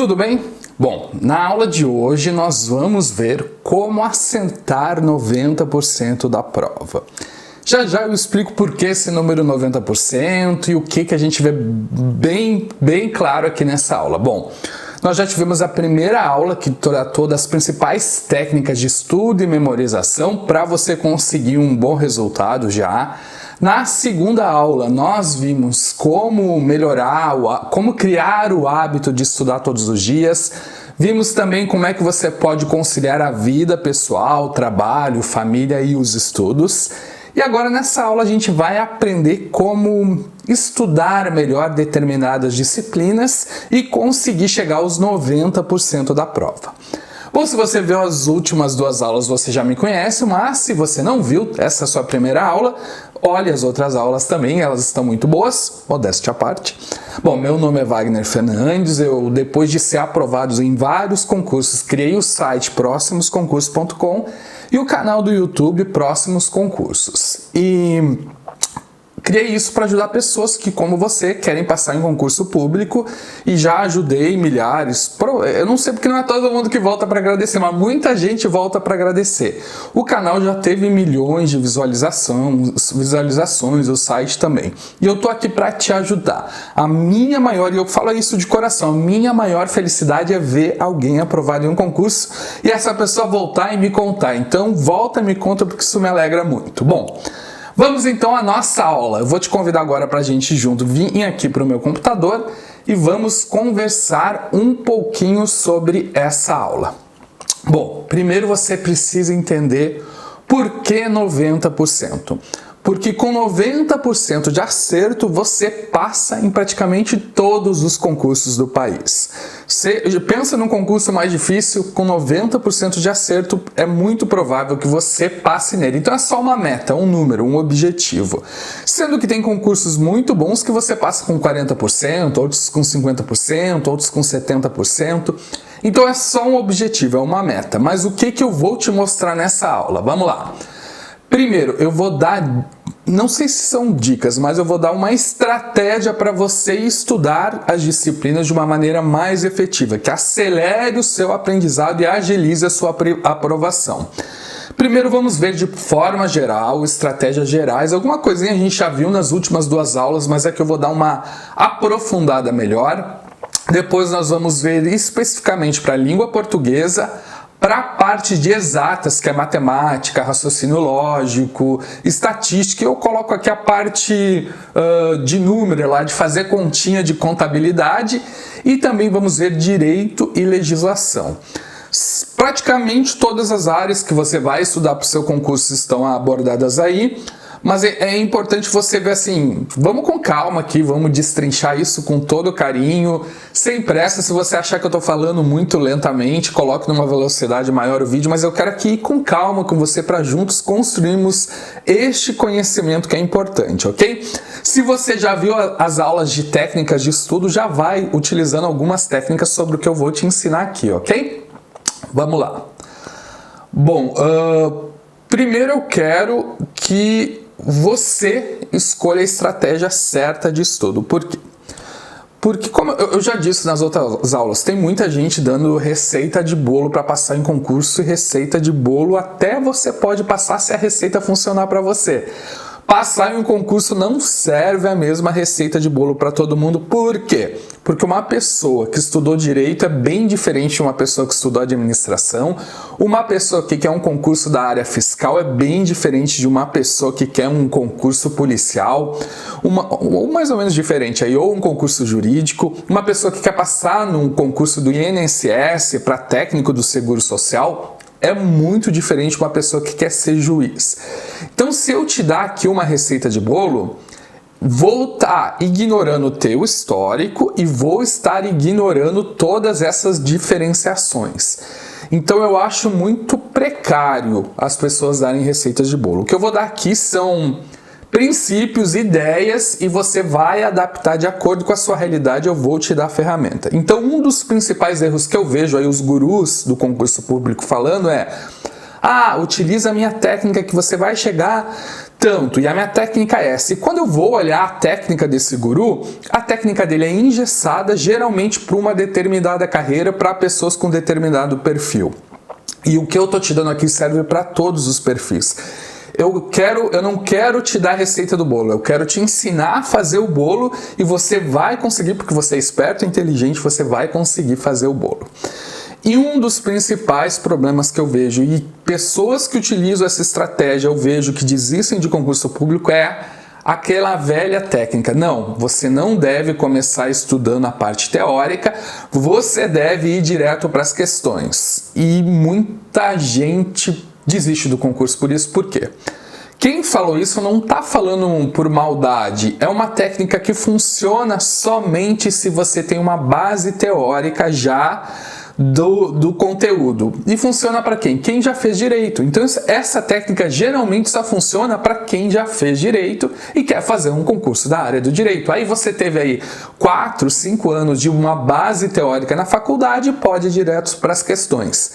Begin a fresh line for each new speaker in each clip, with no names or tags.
Tudo bem? Bom, na aula de hoje nós vamos ver como acertar 90% da prova. Já já eu explico por que esse número 90% e o que a gente vê bem claro aqui nessa aula. Bom, nós já tivemos a primeira aula que tratou das principais técnicas de estudo e memorização para você conseguir um bom resultado já. Na segunda aula, nós vimos como como criar o hábito de estudar todos os dias. Vimos também como é que você pode conciliar a vida pessoal, trabalho, família e os estudos. E agora nessa aula a gente vai aprender como estudar melhor determinadas disciplinas e conseguir chegar aos 90% da prova. Bom, se você viu as últimas duas aulas, você já me conhece, mas se você não viu essa sua primeira aula, olhe as outras aulas também, elas estão muito boas, modéstia à parte. Bom, meu nome é Wagner Fernandes, eu depois de ser aprovado em vários concursos, criei o site próximosconcursos.com e o canal do YouTube Próximos Concursos. E criei isso para ajudar pessoas que, como você, querem passar em concurso público e já ajudei milhares. Eu não sei porque não é todo mundo que volta para agradecer, mas muita gente volta para agradecer. O canal já teve milhões de visualizações, o site também. E eu tô aqui para te ajudar. A minha maior, e eu falo isso de coração, a minha maior felicidade é ver alguém aprovado em um concurso e essa pessoa voltar e me contar. Então volta e me conta porque isso me alegra muito. Bom, vamos então à nossa aula. Eu vou te convidar agora para a gente junto vir aqui para o meu computador e vamos conversar um pouquinho sobre essa aula. Bom, primeiro você precisa entender por que 90%. Porque com 90% de acerto você passa em praticamente todos os concursos do país. Você pensa num concurso mais difícil, com 90% de acerto é muito provável que você passe nele. Então é só uma meta, um número, um objetivo. Sendo que tem concursos muito bons que você passa com 40%, outros com 50%, outros com 70%. Então é só um objetivo, é uma meta. Mas o que eu vou te mostrar nessa aula? Vamos lá. Primeiro, eu vou dar, não sei se são dicas, mas eu vou dar uma estratégia para você estudar as disciplinas de uma maneira mais efetiva, que acelere o seu aprendizado e agilize a sua aprovação. Primeiro vamos ver de forma geral, estratégias gerais, alguma coisinha a gente já viu nas últimas duas aulas, mas é que eu vou dar uma aprofundada melhor. Depois nós vamos ver especificamente para a língua portuguesa, para a parte de exatas, que é matemática, raciocínio lógico, estatística, eu coloco aqui a parte de número, lá, de fazer continha de contabilidade, e também vamos ver direito e legislação. Praticamente todas as áreas que você vai estudar para o seu concurso estão abordadas aí, mas é importante você ver assim, vamos com calma aqui, vamos destrinchar isso com todo carinho, sem pressa. Se você achar que eu estou falando muito lentamente, coloque numa velocidade maior o vídeo, mas eu quero aqui ir com calma com você para juntos construirmos este conhecimento que é importante, ok? Se você já viu as aulas de técnicas de estudo, já vai utilizando algumas técnicas sobre o que eu vou te ensinar aqui, ok? Vamos lá. Bom, primeiro eu quero que você escolha a estratégia certa de estudo. Por quê? Porque, como eu já disse nas outras aulas, tem muita gente dando receita de bolo para passar em concurso e receita de bolo até você pode passar se a receita funcionar para você. Passar em um concurso não serve a mesma receita de bolo para todo mundo. Por quê? Porque uma pessoa que estudou direito é bem diferente de uma pessoa que estudou administração. Uma pessoa que quer um concurso da área fiscal é bem diferente de uma pessoa que quer um concurso policial, ou mais ou menos diferente aí, ou um concurso jurídico. Uma pessoa que quer passar num concurso do INSS para técnico do Seguro Social é muito diferente de uma pessoa que quer ser juiz. Então, se eu te dar aqui uma receita de bolo, vou estar ignorando o teu histórico e vou estar ignorando todas essas diferenciações. Então, eu acho muito precário as pessoas darem receitas de bolo. O que eu vou dar aqui são princípios, ideias, e você vai adaptar de acordo com a sua realidade. Eu vou te dar a ferramenta. Então, um dos principais erros que eu vejo aí os gurus do concurso público falando é: Utiliza a minha técnica que você vai chegar tanto. E a minha técnica é essa. E quando eu vou olhar a técnica desse guru, a técnica dele é engessada, geralmente para uma determinada carreira, para pessoas com determinado perfil. E o que eu tô te dando aqui serve para todos os perfis. Eu não quero te dar a receita do bolo, eu quero te ensinar a fazer o bolo e você vai conseguir, porque você é esperto e inteligente, você vai conseguir fazer o bolo. E um dos principais problemas que eu vejo, e pessoas que utilizam essa estratégia eu vejo que desistem de concurso público, é aquela velha técnica. Não, você não deve começar estudando a parte teórica, você deve ir direto para as questões. E muita gente desiste do concurso por isso. Por quê? Quem falou isso não está falando por maldade, é uma técnica que funciona somente se você tem uma base teórica já do conteúdo. E funciona para quem? Quem já fez direito. Então essa técnica geralmente só funciona para quem já fez direito e quer fazer um concurso da área do direito. Aí você teve aí 4, 5 anos de uma base teórica na faculdade e pode ir direto para as questões.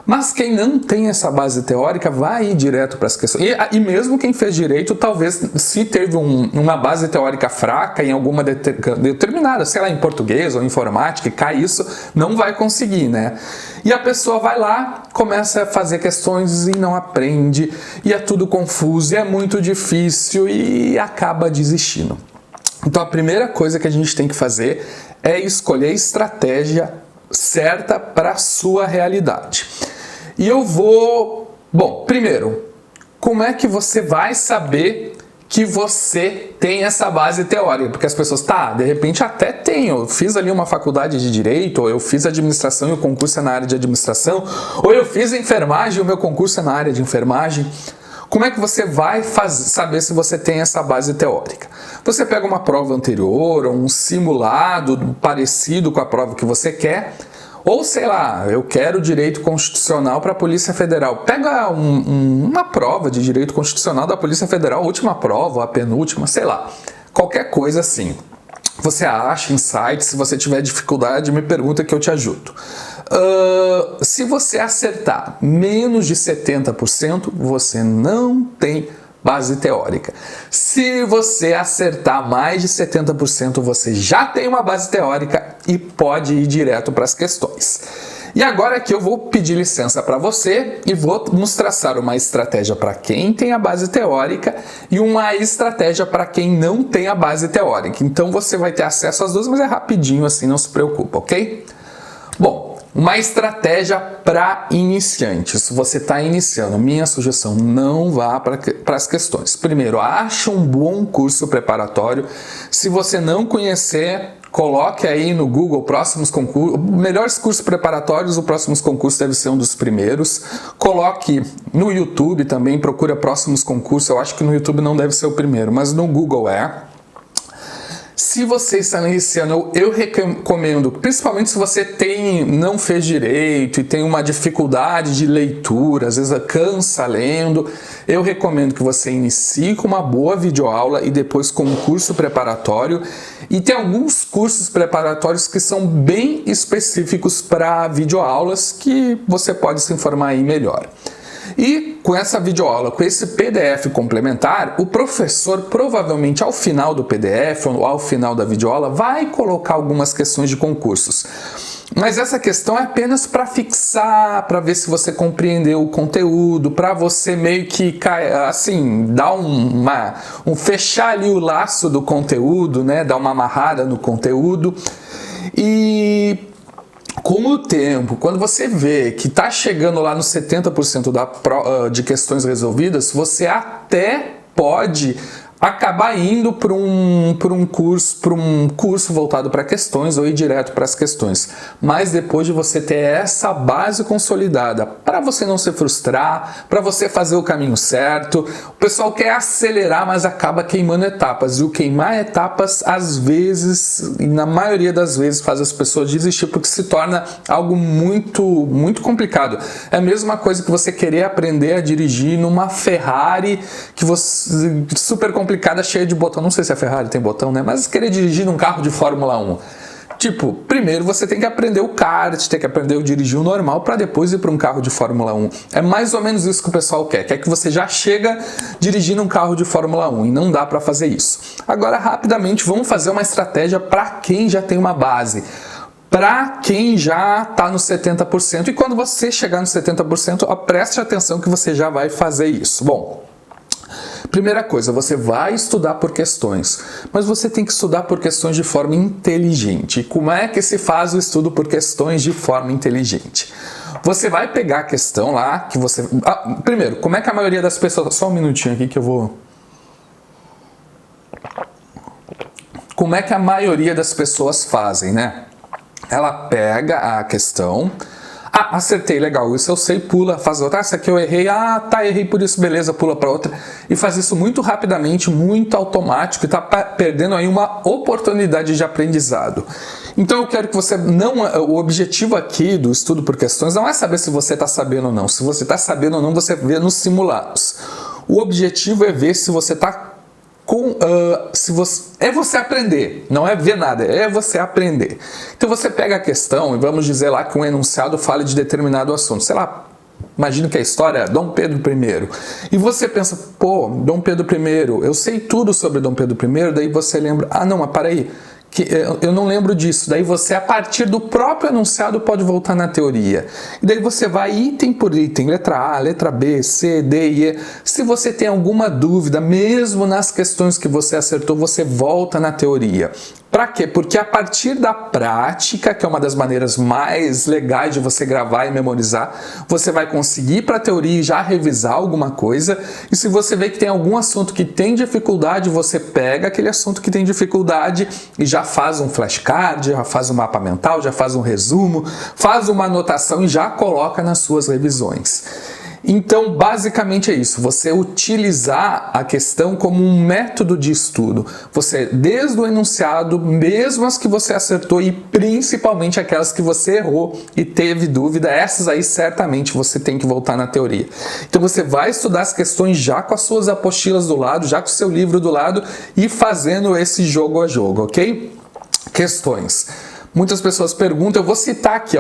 Mas quem não tem essa base teórica vai ir direto para as questões. E mesmo quem fez direito, talvez, se teve uma base teórica fraca em alguma determinada, sei lá, em português ou informática, e cai isso, não vai conseguir, né? E a pessoa vai lá, começa a fazer questões e não aprende, e é tudo confuso, e é muito difícil, e acaba desistindo. Então a primeira coisa que a gente tem que fazer é escolher a estratégia certa para a sua realidade. E eu vou... Bom, primeiro, como é que você vai saber que você tem essa base teórica? Porque as pessoas, de repente até tenho, eu fiz ali uma faculdade de Direito, ou eu fiz administração e o concurso é na área de administração, ou eu fiz enfermagem e o meu concurso é na área de enfermagem. Como é que você vai saber se você tem essa base teórica? Você pega uma prova anterior, ou um simulado parecido com a prova que você quer, ou sei lá, eu quero direito constitucional para a Polícia Federal. Pega uma prova de direito constitucional da Polícia Federal, a última prova, a penúltima, sei lá, qualquer coisa assim. Você acha em sites, se você tiver dificuldade, me pergunta que eu te ajudo. Se você acertar menos de 70%, você não tem base teórica. Se você acertar mais de 70%, você já tem uma base teórica e pode ir direto para as questões. E agora aqui eu vou pedir licença para você e vou nos traçar uma estratégia para quem tem a base teórica e uma estratégia para quem não tem a base teórica. Então você vai ter acesso às duas, mas é rapidinho assim, não se preocupa, ok? Bom, uma estratégia para iniciantes. Se você está iniciando, minha sugestão, não vá para as questões. Primeiro, ache um bom curso preparatório. Se você não conhecer, coloque aí no Google próximos concursos, melhores cursos preparatórios, o próximos concursos deve ser um dos primeiros. Coloque no YouTube também, procura próximos concursos. Eu acho que no YouTube não deve ser o primeiro, mas no Google é. Se você está iniciando, eu recomendo, principalmente se você não fez direito e tem uma dificuldade de leitura, às vezes cansa lendo, eu recomendo que você inicie com uma boa videoaula e depois com um curso preparatório. E tem alguns cursos preparatórios que são bem específicos para videoaulas que você pode se informar aí melhor. E com essa videoaula, com esse PDF complementar, o professor provavelmente ao final do PDF ou ao final da videoaula vai colocar algumas questões de concursos. Mas essa questão é apenas para fixar, para ver se você compreendeu o conteúdo, para você meio que assim, dar fechar ali o laço do conteúdo, né? Dar uma amarrada no conteúdo. E com o tempo, quando você vê que está chegando lá nos 70% de questões resolvidas, você até pode acabar indo para um curso voltado para questões ou ir direto para as questões. Mas depois de você ter essa base consolidada, para você não se frustrar, para você fazer o caminho certo, o pessoal quer acelerar, mas acaba queimando etapas. E o queimar etapas, às vezes, e na maioria das vezes, faz as pessoas desistir, porque se torna algo muito, muito complicado. É a mesma coisa que você querer aprender a dirigir numa Ferrari super complicada, cheia de botão. Não sei se a Ferrari tem botão, né? Mas querer dirigir num carro de Fórmula 1. Tipo, primeiro você tem que aprender o kart, tem que aprender a dirigir o normal para depois ir para um carro de Fórmula 1. É mais ou menos isso que o pessoal quer. Quer que você já chega dirigindo um carro de Fórmula 1 e não dá para fazer isso. Agora, rapidamente, vamos fazer uma estratégia para quem já tem uma base. Para quem já está no 70%. E quando você chegar no 70%, preste atenção que você já vai fazer isso. Bom, primeira coisa, você vai estudar por questões, mas você tem que estudar por questões de forma inteligente. E como é que se faz o estudo por questões de forma inteligente? Você vai pegar a questão lá que você... primeiro, como é que a maioria das pessoas... Só um minutinho aqui que eu vou... Como é que a maioria das pessoas fazem, né? Ela pega a questão... acertei, legal, isso eu sei, pula, faz outra, essa aqui eu errei, errei por isso, beleza, pula para outra, e faz isso muito rapidamente, muito automático, e tá perdendo aí uma oportunidade de aprendizado. Então eu quero que você o objetivo aqui do estudo por questões não é saber se você está sabendo ou não, se você está sabendo ou não, você vê nos simulados. O objetivo é ver se você está é você aprender, não é ver nada, é você aprender. Então você pega a questão e vamos dizer lá que um enunciado fale de determinado assunto, sei lá, imagina que a história é Dom Pedro I, e você pensa, pô, Dom Pedro I, eu sei tudo sobre Dom Pedro I, daí você lembra, não, mas para aí, que eu não lembro disso. Daí você, a partir do próprio enunciado, pode voltar na teoria. E daí você vai item por item, letra A, letra B, C, D e E. Se você tem alguma dúvida, mesmo nas questões que você acertou, você volta na teoria. Para quê? Porque a partir da prática, que é uma das maneiras mais legais de você gravar e memorizar, você vai conseguir ir para a teoria e já revisar alguma coisa. E se você vê que tem algum assunto que tem dificuldade, você pega aquele assunto que tem dificuldade e já faz um flashcard, já faz um mapa mental, já faz um resumo, faz uma anotação e já coloca nas suas revisões. Então, basicamente é isso, você utilizar a questão como um método de estudo. Você, desde o enunciado, mesmo as que você acertou e principalmente aquelas que você errou e teve dúvida, essas aí certamente você tem que voltar na teoria. Então você vai estudar as questões já com as suas apostilas do lado, já com o seu livro do lado e fazendo esse jogo a jogo, ok? Questões. Muitas pessoas perguntam, eu vou citar aqui,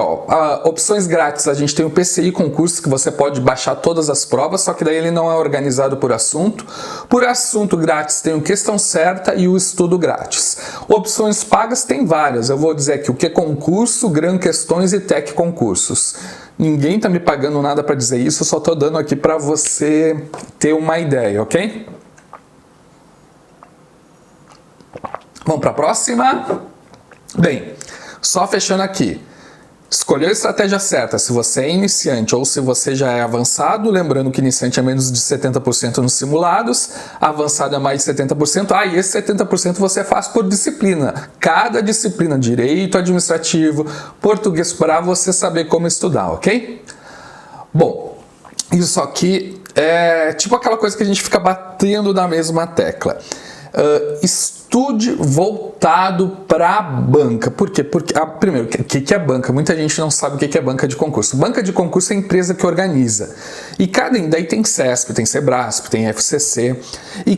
opções grátis, a gente tem o PCI Concurso, que você pode baixar todas as provas, só que daí ele não é organizado por assunto. Por assunto grátis tem o Questão Certa e o Estudo Grátis. Opções pagas tem várias, eu vou dizer aqui o que Concurso, Gran Questões e Tec Concursos. Ninguém está me pagando nada para dizer isso, eu só estou dando aqui para você ter uma ideia, ok? Vamos para a próxima? Bem, só fechando aqui, escolheu a estratégia certa, se você é iniciante ou se você já é avançado, lembrando que iniciante é menos de 70% nos simulados, avançado é mais de 70%, e esse 70% você faz por disciplina, cada disciplina, direito administrativo, português, para você saber como estudar, ok? Bom, isso aqui é tipo aquela coisa que a gente fica batendo na mesma tecla. Estude voltado para a banca. Por quê? Porque, primeiro, o que é banca? Muita gente não sabe o que é banca de concurso. Banca de concurso é a empresa que organiza. E daí tem CESP, tem Sebrasp, tem FCC, e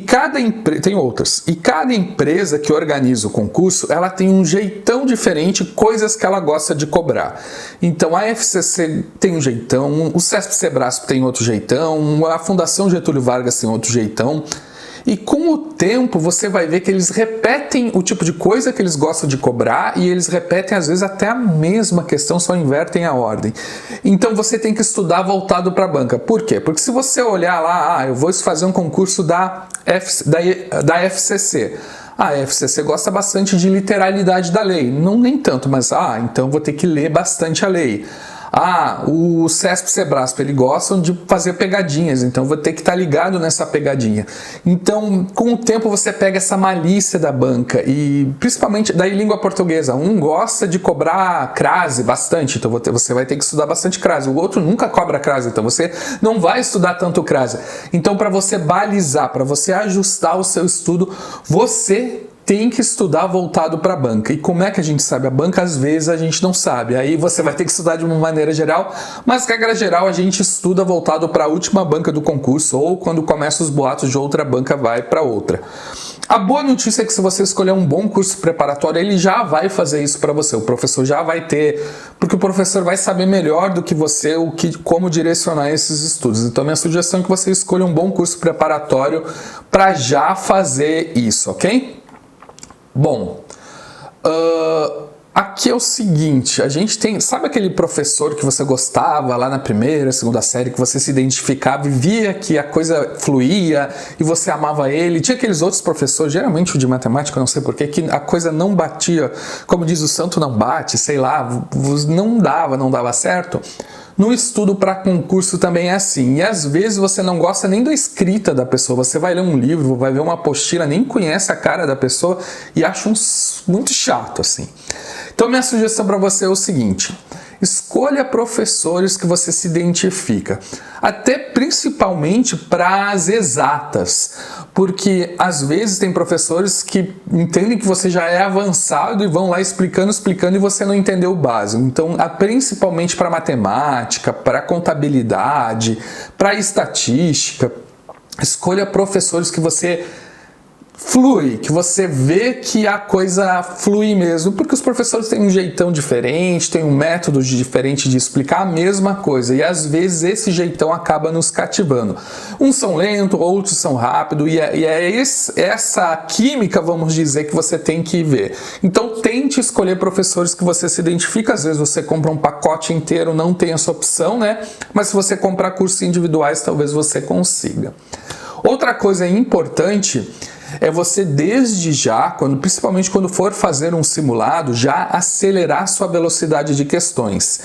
tem outras. E cada empresa que organiza o concurso, ela tem um jeitão diferente, coisas que ela gosta de cobrar. Então a FCC tem um jeitão, o CESP Sebrasp tem outro jeitão, a Fundação Getúlio Vargas tem outro jeitão. E com o tempo você vai ver que eles repetem o tipo de coisa que eles gostam de cobrar e eles repetem às vezes até a mesma questão, só invertem a ordem. Então você tem que estudar voltado para a banca. Por quê? Porque se você olhar lá, eu vou fazer um concurso da FCC. A FCC gosta bastante de literalidade da lei. Não nem tanto, mas então vou ter que ler bastante a lei. O CESP Sebrasp, eles gostam de fazer pegadinhas, então vou ter que estar ligado nessa pegadinha. Então, com o tempo você pega essa malícia da banca e principalmente daí língua portuguesa. Um gosta de cobrar crase bastante, então você vai ter que estudar bastante crase. O outro nunca cobra crase, então você não vai estudar tanto crase. Então, para você balizar, para você ajustar o seu estudo, você tem que estudar voltado para a banca. E como é que a gente sabe? A banca, às vezes, a gente não sabe. Aí você vai ter que estudar de uma maneira geral, mas, regra geral, a gente estuda voltado para a última banca do concurso, ou quando começa os boatos de outra banca, vai para outra. A boa notícia é que se você escolher um bom curso preparatório, ele já vai fazer isso para você. O professor já vai ter, porque o professor vai saber melhor do que você como direcionar esses estudos. Então, minha sugestão é que você escolha um bom curso preparatório para já fazer isso, ok? Bom, aqui é o seguinte, a gente tem, sabe aquele professor que você gostava lá na primeira, segunda série, que você se identificava e via que a coisa fluía e você amava ele? Tinha aqueles outros professores, geralmente o de matemática, não sei porquê, que a coisa não batia, como diz o santo não bate, sei lá, não dava certo. No estudo para concurso também é assim, e às vezes você não gosta nem da escrita da pessoa, você vai ler um livro, vai ver uma apostila, nem conhece a cara da pessoa e acha muito chato assim. Então minha sugestão para você é o seguinte, escolha professores que você se identifica, até principalmente para as exatas, porque às vezes tem professores que entendem que você já é avançado e vão lá explicando e você não entendeu o básico. Então, principalmente para matemática, para contabilidade, para estatística, escolha professores que você flui, que você vê que a coisa flui mesmo, porque os professores têm um jeitão diferente, têm um método diferente de explicar a mesma coisa, e às vezes esse jeitão acaba nos cativando. Uns são lentos, outros são rápidos, e é essa química, vamos dizer, que você tem que ver. Então tente escolher professores que você se identifica, às vezes você compra um pacote inteiro, não tem essa opção, né? Mas se você comprar cursos individuais, talvez você consiga. Outra coisa importante é você desde já, principalmente quando for fazer um simulado, já acelerar sua velocidade de questões.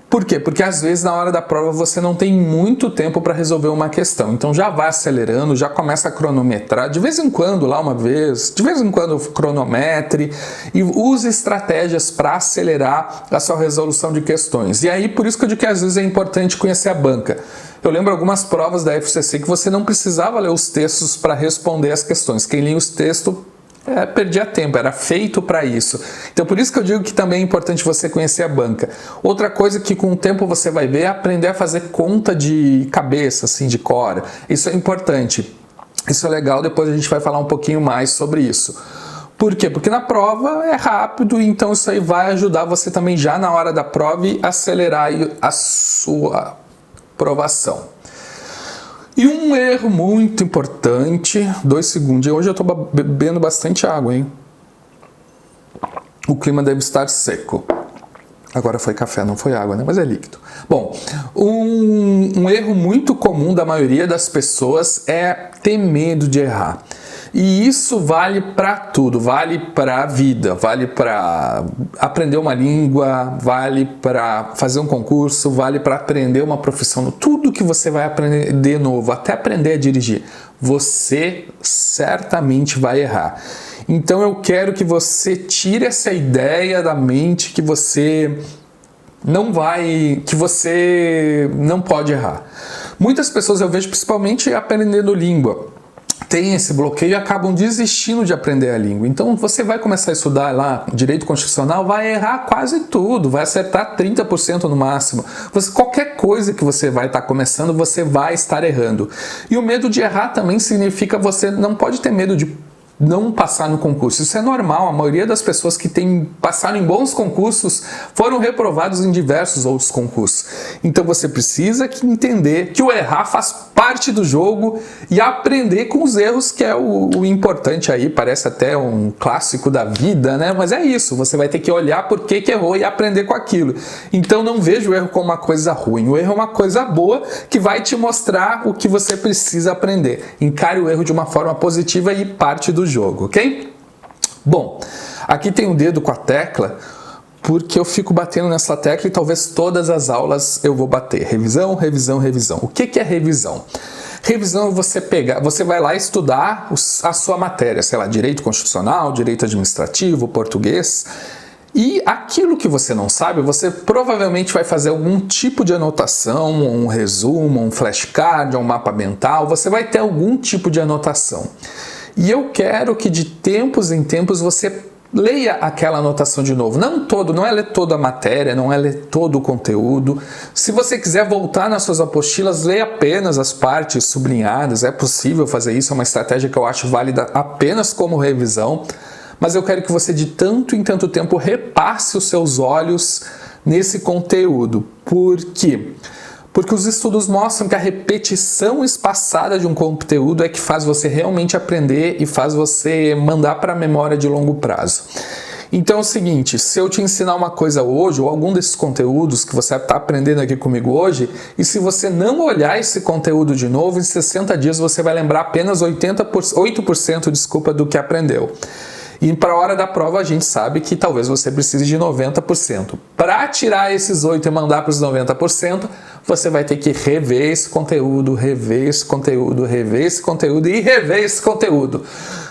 Por quê? Porque às vezes na hora da prova você não tem muito tempo para resolver uma questão. Então já vai acelerando, já começa a cronometrar, de vez em quando cronometre e use estratégias para acelerar a sua resolução de questões. E aí por isso que eu digo que às vezes é importante conhecer a banca. Eu lembro algumas provas da FCC que você não precisava ler os textos para responder as questões. Quem lia os textos perdia tempo, era feito para isso. Então por isso que eu digo que também é importante você conhecer a banca. Outra coisa que com o tempo você vai ver é aprender a fazer conta de cabeça, assim, de cor. Isso é importante. Isso é legal, depois a gente vai falar um pouquinho mais sobre isso. Por quê? Porque na prova é rápido, então isso aí vai ajudar você também já na hora da prova e acelerar a sua aprovação. E um erro muito importante, 2 segundos, hoje eu estou bebendo bastante água, hein? O clima deve estar seco. Agora foi café, não foi água, né? Mas é líquido. Bom, um erro muito comum da maioria das pessoas é ter medo de errar. E isso vale para tudo, vale para a vida, vale para aprender uma língua, vale para fazer um concurso, vale para aprender uma profissão, tudo que você vai aprender de novo, até aprender a dirigir, você certamente vai errar. Então eu quero que você tire essa ideia da mente que você não pode errar. Muitas pessoas eu vejo principalmente aprendendo língua, tem esse bloqueio e acabam desistindo de aprender a língua. Então você vai começar a estudar lá direito constitucional, vai errar quase tudo, vai acertar 30% no máximo. Qualquer coisa que você vai estar começando, você vai estar errando. E o medo de errar também significa você não pode ter medo de não passar no concurso. Isso é normal, a maioria das pessoas que passaram em bons concursos foram reprovados em diversos outros concursos. Então você precisa entender que o errar faz parte do jogo e aprender com os erros, que é o importante aí, parece até um clássico da vida, né? Mas é isso, você vai ter que olhar por que errou e aprender com aquilo. Então não veja o erro como uma coisa ruim, o erro é uma coisa boa que vai te mostrar o que você precisa aprender. Encare o erro de uma forma positiva e parte do jogo, ok? Bom, aqui tem um dedo com a tecla, porque eu fico batendo nessa tecla e talvez todas as aulas eu vou bater. Revisão, revisão, revisão. O que é revisão? Revisão é você vai lá estudar a sua matéria, sei lá, direito constitucional, direito administrativo, português, e aquilo que você não sabe, você provavelmente vai fazer algum tipo de anotação, um resumo, um flashcard, um mapa mental, você vai ter algum tipo de anotação. E eu quero que de tempos em tempos você leia aquela anotação de novo. Não é ler toda a matéria, não é ler todo o conteúdo. Se você quiser voltar nas suas apostilas, leia apenas as partes sublinhadas. É possível fazer isso, é uma estratégia que eu acho válida apenas como revisão. Mas eu quero que você de tanto em tanto tempo repasse os seus olhos nesse conteúdo. Por quê? Porque os estudos mostram que a repetição espaçada de um conteúdo é que faz você realmente aprender e faz você mandar para a memória de longo prazo. Então é o seguinte, se eu te ensinar uma coisa hoje, ou algum desses conteúdos que você está aprendendo aqui comigo hoje, e se você não olhar esse conteúdo de novo, em 60 dias você vai lembrar apenas 8% do que aprendeu. E para a hora da prova a gente sabe que talvez você precise de 90%. Para tirar esses 8% e mandar para os 90%, você vai ter que rever esse conteúdo, rever esse conteúdo, rever esse conteúdo e rever esse conteúdo.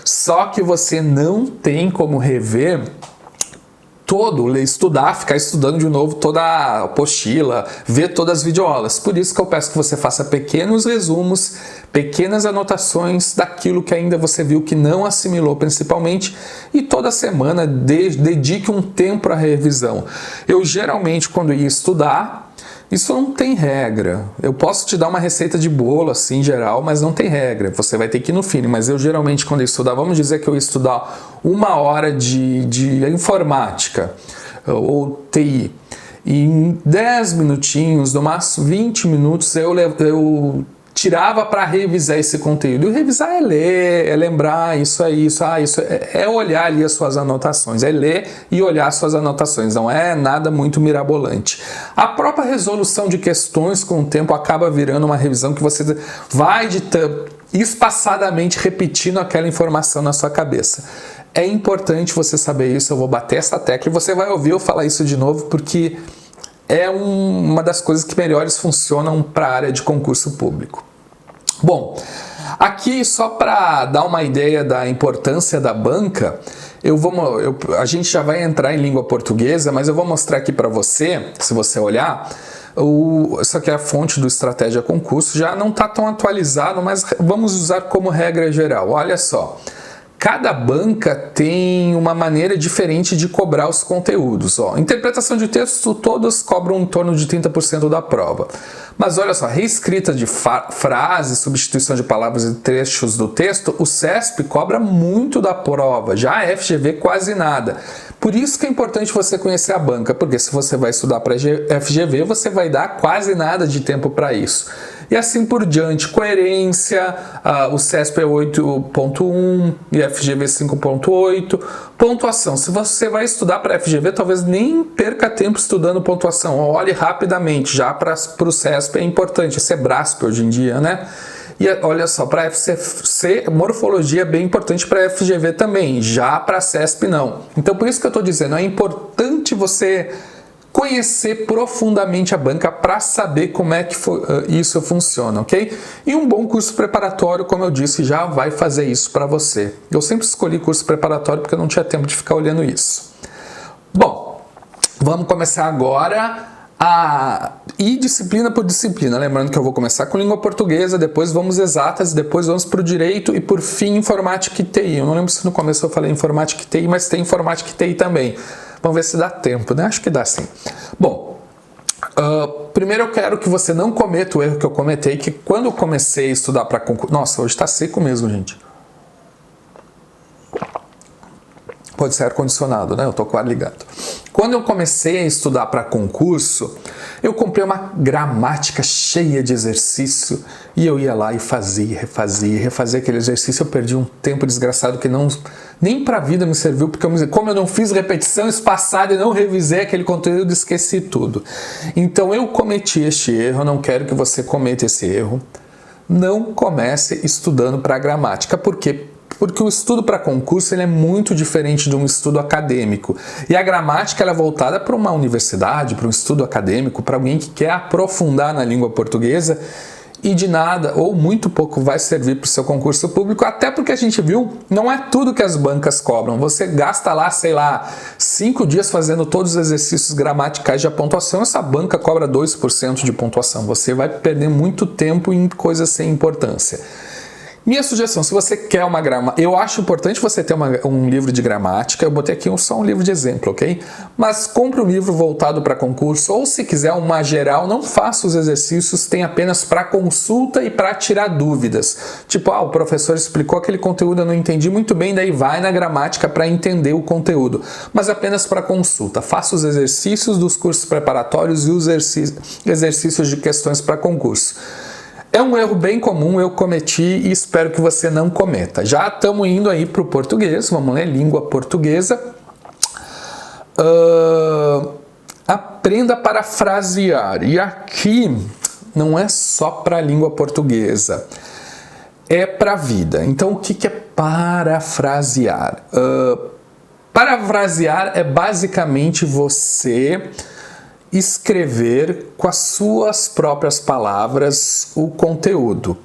Só que você não tem como rever estudar, ficar estudando de novo toda a apostila, ver todas as videoaulas. Por isso que eu peço que você faça pequenos resumos, pequenas anotações daquilo que ainda você viu que não assimilou principalmente, e toda semana dedique um tempo à revisão. Eu geralmente, quando ia estudar, isso não tem regra. Eu posso te dar uma receita de bolo assim em geral, mas não tem regra. Você vai ter que ir no feeling. Mas eu geralmente quando eu estudar, vamos dizer que eu ia estudar 1 hora de informática ou TI. E em 10 minutinhos, no máximo 20 minutos, eu tirava para revisar esse conteúdo. E revisar é ler, é lembrar isso é olhar ali as suas anotações, é ler e olhar as suas anotações, não é nada muito mirabolante. A própria resolução de questões com o tempo acaba virando uma revisão que você vai espaçadamente repetindo aquela informação na sua cabeça. É importante você saber isso, eu vou bater essa tecla e você vai ouvir eu falar isso de novo porque é uma das coisas que melhores funcionam para a área de concurso público. Bom, aqui só para dar uma ideia da importância da banca, a gente já vai entrar em língua portuguesa, mas eu vou mostrar aqui para você, se você olhar, isso aqui é a fonte do Estratégia Concurso, já não está tão atualizado, mas vamos usar como regra geral. Olha só. Cada banca tem uma maneira diferente de cobrar os conteúdos. Interpretação de texto, todas cobram em torno de 30% da prova. Mas olha só, reescrita de frases, substituição de palavras e trechos do texto, o CESP cobra muito da prova, já a FGV quase nada. Por isso que é importante você conhecer a banca, porque se você vai estudar para FGV, você vai dar quase nada de tempo para isso. E assim por diante, coerência, o CESP é 8.1 e FGV 5.8. Pontuação, se você vai estudar para FGV, talvez nem perca tempo estudando pontuação, olhe rapidamente, já para o CESP é importante, esse é BRASP hoje em dia, né? E olha só, para FCC, morfologia é bem importante para FGV também, já para CESP não. Então por isso que eu estou dizendo, é importante você conhecer profundamente a banca para saber como é que isso funciona, ok? E um bom curso preparatório, como eu disse, já vai fazer isso para você. Eu sempre escolhi curso preparatório porque eu não tinha tempo de ficar olhando isso. Bom, vamos começar agora a ir disciplina por disciplina. Lembrando que eu vou começar com língua portuguesa, depois vamos exatas, depois vamos para o direito e por fim informática e TI. Eu não lembro se no começo eu falei informática e TI, mas tem informática e TI também. Vamos ver se dá tempo, né? Acho que dá sim. Bom, primeiro eu quero que você não cometa o erro que eu cometei, que quando eu comecei a estudar para concurso... Nossa, hoje está seco mesmo, gente. Pode ser ar-condicionado, né? Eu tô com o ar ligado. Quando eu comecei a estudar para concurso, eu comprei uma gramática cheia de exercício e eu ia lá e fazia, refazia aquele exercício. Eu perdi um tempo desgraçado que nem para a vida me serviu, porque como eu não fiz repetição espaçada e não revisei aquele conteúdo, esqueci tudo. Então eu cometi este erro, eu não quero que você cometa esse erro. Não comece estudando para gramática, por quê? Porque o estudo para concurso ele é muito diferente de um estudo acadêmico. E a gramática ela é voltada para uma universidade, para um estudo acadêmico, para alguém que quer aprofundar na língua portuguesa e de nada ou muito pouco vai servir para o seu concurso público, até porque a gente viu, não é tudo que as bancas cobram. Você gasta lá, 5 dias fazendo todos os exercícios gramaticais de pontuação, essa banca cobra 2% de pontuação. Você vai perder muito tempo em coisas sem importância. Minha sugestão, se você quer uma gramática, eu acho importante você ter um livro de gramática, eu botei aqui só um livro de exemplo, ok? Mas compre um livro voltado para concurso, ou se quiser uma geral, não faça os exercícios, tem apenas para consulta e para tirar dúvidas. Tipo, o professor explicou aquele conteúdo, eu não entendi muito bem, daí vai na gramática para entender o conteúdo. Mas apenas para consulta. Faça os exercícios dos cursos preparatórios e os exercícios de questões para concurso. É um erro bem comum, eu cometi e espero que você não cometa. Já estamos indo aí para o português, vamos ler língua portuguesa. Aprenda a parafrasear. E aqui não é só para a língua portuguesa, é para a vida. Então o que é parafrasear? Parafrasear é basicamente você escrever com as suas próprias palavras o conteúdo.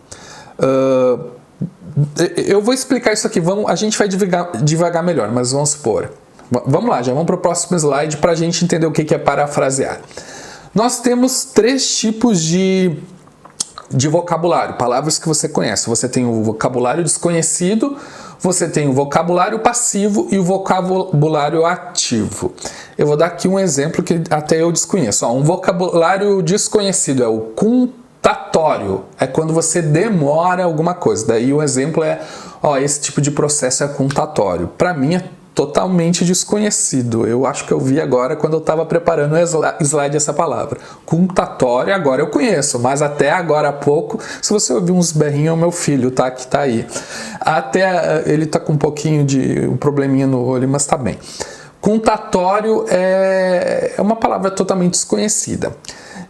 Eu vou explicar isso aqui, a gente vai devagar melhor, mas vamos supor. Vamos lá, já vamos para o próximo slide para a gente entender o que é parafrasear. Nós temos 3 tipos de vocabulário, palavras que você conhece. Você tem o vocabulário desconhecido, você tem o vocabulário passivo e o vocabulário ativo. Eu vou dar aqui um exemplo que até eu desconheço. Um vocabulário desconhecido é o contatório. É quando você demora alguma coisa. Daí o exemplo é, esse tipo de processo é contatório. Para mim é totalmente desconhecido. Eu acho que eu vi agora quando eu estava preparando o slide essa palavra. Contatório, agora eu conheço, mas até agora há pouco, se você ouvir uns berrinhos, é o meu filho, tá? Que tá aí. Até ele tá com um pouquinho de um probleminha no olho, mas tá bem. Contatório é uma palavra totalmente desconhecida.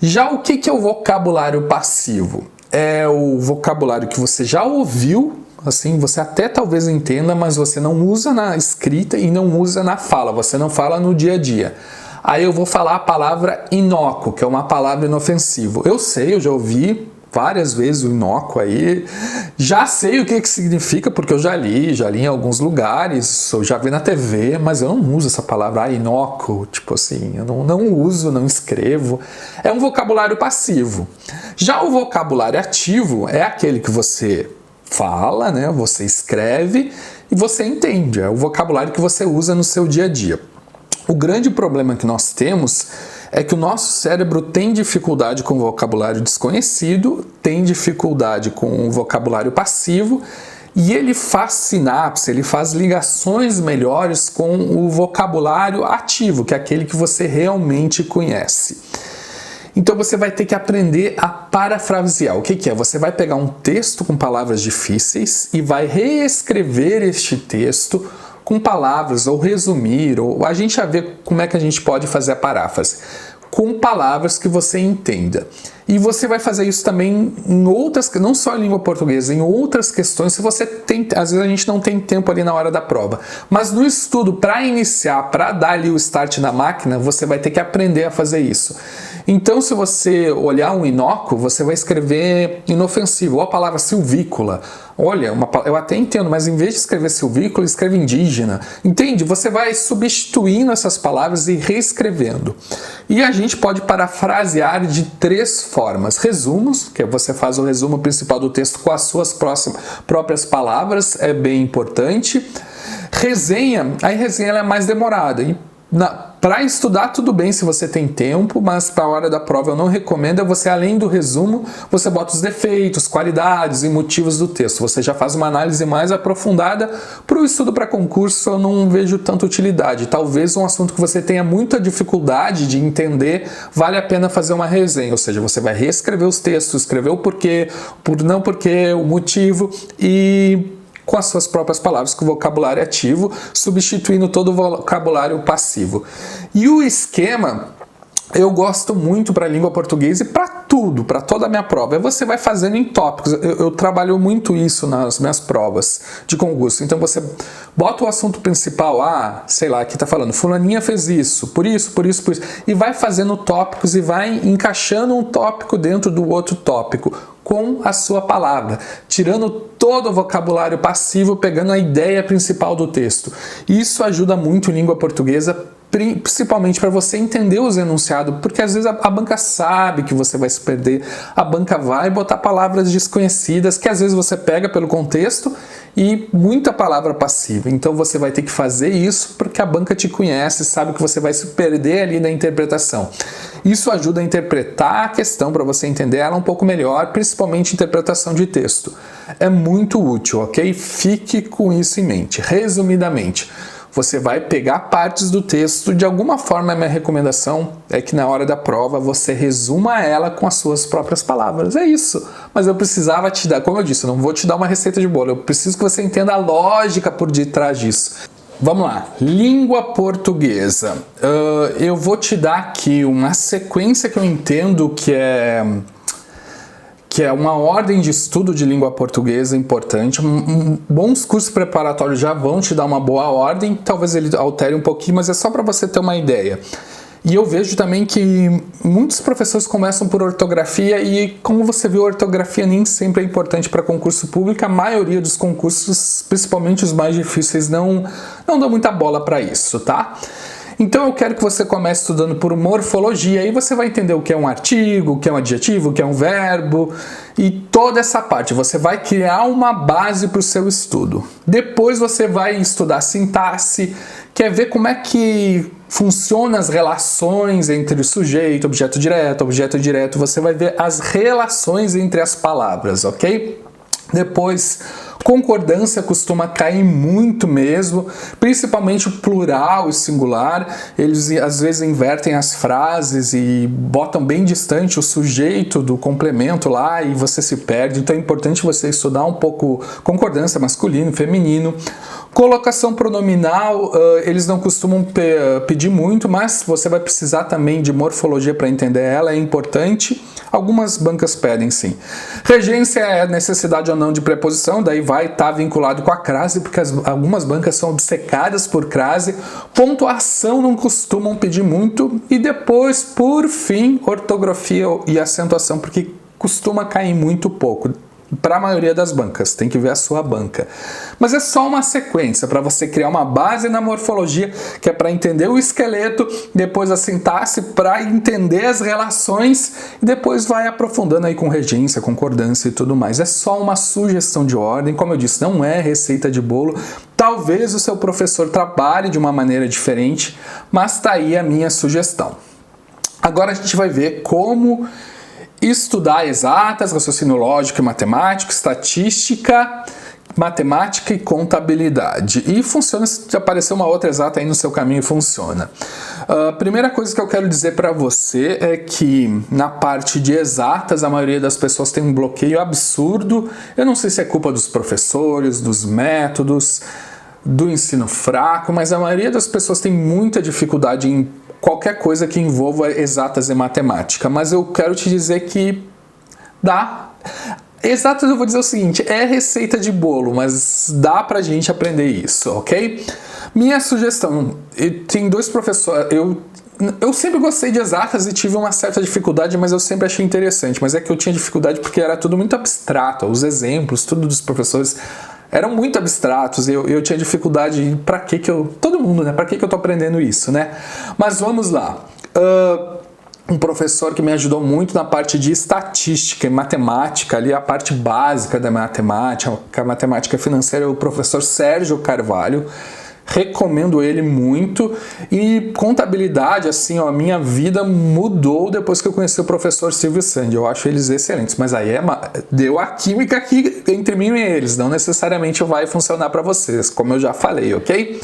Já o que é o vocabulário passivo? É o vocabulário que você já ouviu, assim, você até talvez entenda, mas você não usa na escrita e não usa na fala, você não fala no dia a dia. Aí eu vou falar a palavra inócuo, que é uma palavra inofensiva. Eu sei, eu já ouvi várias vezes o inócuo aí, já sei o que significa, porque eu já li em alguns lugares, eu já vi na TV, mas eu não uso essa palavra, inócuo, tipo assim, eu não uso, não escrevo. É um vocabulário passivo. Já o vocabulário ativo é aquele que você fala, né? Você escreve e você entende. É o vocabulário que você usa no seu dia a dia. O grande problema que nós temos é que o nosso cérebro tem dificuldade com o vocabulário desconhecido, tem dificuldade com o vocabulário passivo e ele faz sinapse, ele faz ligações melhores com o vocabulário ativo, que é aquele que você realmente conhece. Então você vai ter que aprender a parafrasear. O que é? Você vai pegar um texto com palavras difíceis e vai reescrever este texto com palavras, ou resumir, ou a gente vai ver como é que a gente pode fazer a paráfrase, com palavras que você entenda. E você vai fazer isso também em outras, não só em língua portuguesa, em outras questões, se você tem, às vezes a gente não tem tempo ali na hora da prova. Mas no estudo, para iniciar, para dar ali o start na máquina, você vai ter que aprender a fazer isso. Então, se você olhar um inócuo, você vai escrever inofensivo, ou a palavra silvícola. Olha, eu até entendo, mas em vez de escrever silvícola, escreve indígena. Entende? Você vai substituindo essas palavras e reescrevendo. E a gente pode parafrasear de 3 formas. Resumos, que você faz o resumo principal do texto com as suas próprias palavras, é bem importante. Resenha, a resenha ela é mais demorada. Para estudar tudo bem se você tem tempo, mas para a hora da prova eu não recomendo. Você, além do resumo, você bota os defeitos, qualidades e motivos do texto. Você já faz uma análise mais aprofundada. Para o estudo para concurso eu não vejo tanta utilidade. Talvez um assunto que você tenha muita dificuldade de entender, vale a pena fazer uma resenha. Ou seja, você vai reescrever os textos, escrever o porquê, não porquê, o motivo e com as suas próprias palavras, com o vocabulário ativo, substituindo todo o vocabulário passivo. E o esquema, eu gosto muito para a língua portuguesa e para tudo, para toda a minha prova. Você vai fazendo em tópicos. Eu trabalho muito isso nas minhas provas de concurso. Então você bota o assunto principal, sei lá, aqui está falando, fulaninha fez isso, por isso, e vai fazendo tópicos e vai encaixando um tópico dentro do outro tópico, com a sua palavra, tirando todo o vocabulário passivo, pegando a ideia principal do texto. Isso ajuda muito em língua portuguesa principalmente para você entender os enunciados, porque às vezes a banca sabe que você vai se perder, a banca vai botar palavras desconhecidas que às vezes você pega pelo contexto e muita palavra passiva. Então você vai ter que fazer isso porque a banca te conhece, sabe que você vai se perder ali na interpretação. Isso ajuda a interpretar a questão para você entender ela um pouco melhor, principalmente interpretação de texto. É muito útil, ok? Fique com isso em mente. Resumidamente, você vai pegar partes do texto, de alguma forma a minha recomendação é que na hora da prova você resuma ela com as suas próprias palavras. É isso. Mas eu precisava te dar, como eu disse, eu não vou te dar uma receita de bolo, eu preciso que você entenda a lógica por detrás disso. Vamos lá, língua portuguesa. Eu vou te dar aqui uma sequência que eu entendo que é uma ordem de estudo de língua portuguesa importante. Bons cursos preparatórios já vão te dar uma boa ordem, talvez ele altere um pouquinho, mas é só para você ter uma ideia. E eu vejo também que muitos professores começam por ortografia e, como você viu, a ortografia nem sempre é importante para concurso público. A maioria dos concursos, principalmente os mais difíceis, não dão muita bola para isso, tá? Então eu quero que você comece estudando por morfologia, aí você vai entender o que é um artigo, o que é um adjetivo, o que é um verbo e toda essa parte. Você vai criar uma base para o seu estudo. Depois você vai estudar sintaxe, quer ver como é que funcionam as relações entre sujeito, objeto direto, você vai ver as relações entre as palavras, ok? Depois, concordância costuma cair muito mesmo, principalmente o plural e singular. Eles às vezes invertem as frases e botam bem distante o sujeito do complemento lá e você se perde. Então é importante você estudar um pouco concordância masculino e feminino. Colocação pronominal, eles não costumam pedir muito, mas você vai precisar também de morfologia para entender ela, é importante. Algumas bancas pedem sim. Regência é necessidade ou não de preposição, daí vai estar vinculado com a crase, porque algumas bancas são obcecadas por crase. Pontuação não costumam pedir muito. E depois, por fim, ortografia e acentuação, porque costuma cair muito pouco. Para a maioria das bancas, tem que ver a sua banca. Mas é só uma sequência para você criar uma base na morfologia, que é para entender o esqueleto, depois a sintaxe para entender as relações e depois vai aprofundando aí com regência, concordância e tudo mais. É só uma sugestão de ordem, como eu disse, não é receita de bolo. Talvez o seu professor trabalhe de uma maneira diferente, mas tá aí a minha sugestão. Agora a gente vai ver como estudar exatas, raciocínio lógico e matemático, estatística, matemática e contabilidade. E funciona, se aparecer uma outra exata aí no seu caminho, funciona. A primeira coisa que eu quero dizer para você é que na parte de exatas a maioria das pessoas tem um bloqueio absurdo. Eu não sei se é culpa dos professores, dos métodos, do ensino fraco, mas a maioria das pessoas tem muita dificuldade em qualquer coisa que envolva exatas e matemática, mas eu quero te dizer que dá. Exatas eu vou dizer o seguinte, é receita de bolo, mas dá pra gente aprender isso, ok? Minha sugestão, tem dois professores, eu sempre gostei de exatas e tive uma certa dificuldade, mas eu sempre achei interessante, mas é que eu tinha dificuldade porque era tudo muito abstrato, os exemplos, tudo dos professores eram muito abstratos, eu tinha dificuldade, pra que eu... Todo mundo, né? Pra que eu tô aprendendo isso, né? Mas vamos lá. Um professor que me ajudou muito na parte de estatística e matemática, ali a parte básica da matemática, a matemática financeira, é o professor Sérgio Carvalho. Recomendo ele muito. E contabilidade, assim, ó, a minha vida mudou depois que eu conheci o professor Silvio Sandi. Eu acho eles excelentes, mas aí deu a química aqui entre mim e eles, não necessariamente vai funcionar para vocês, como eu já falei, ok?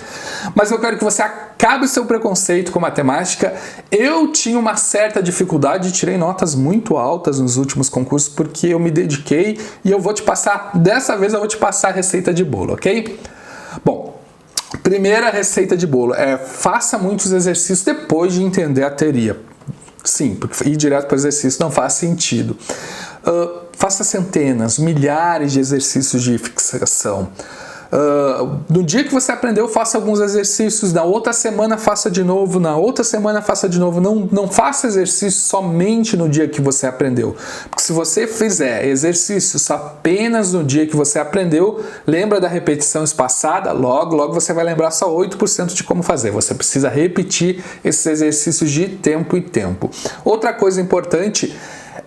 Mas eu quero que você acabe o seu preconceito com matemática. Eu tinha uma certa dificuldade e tirei notas muito altas nos últimos concursos porque eu me dediquei e eu vou te passar, dessa vez eu vou te passar a receita de bolo, ok? Bom, primeira receita de bolo é faça muitos exercícios depois de entender a teoria. Sim, porque ir direto para o exercício não faz sentido. Faça centenas, milhares de exercícios de fixação. No dia que você aprendeu, faça alguns exercícios, na outra semana faça de novo, na outra semana faça de novo. Não faça exercício somente no dia que você aprendeu. Porque se você fizer exercícios apenas no dia que você aprendeu, lembra da repetição espaçada, logo você vai lembrar só 8% de como fazer. Você precisa repetir esses exercícios de tempo em tempo. Outra coisa importante,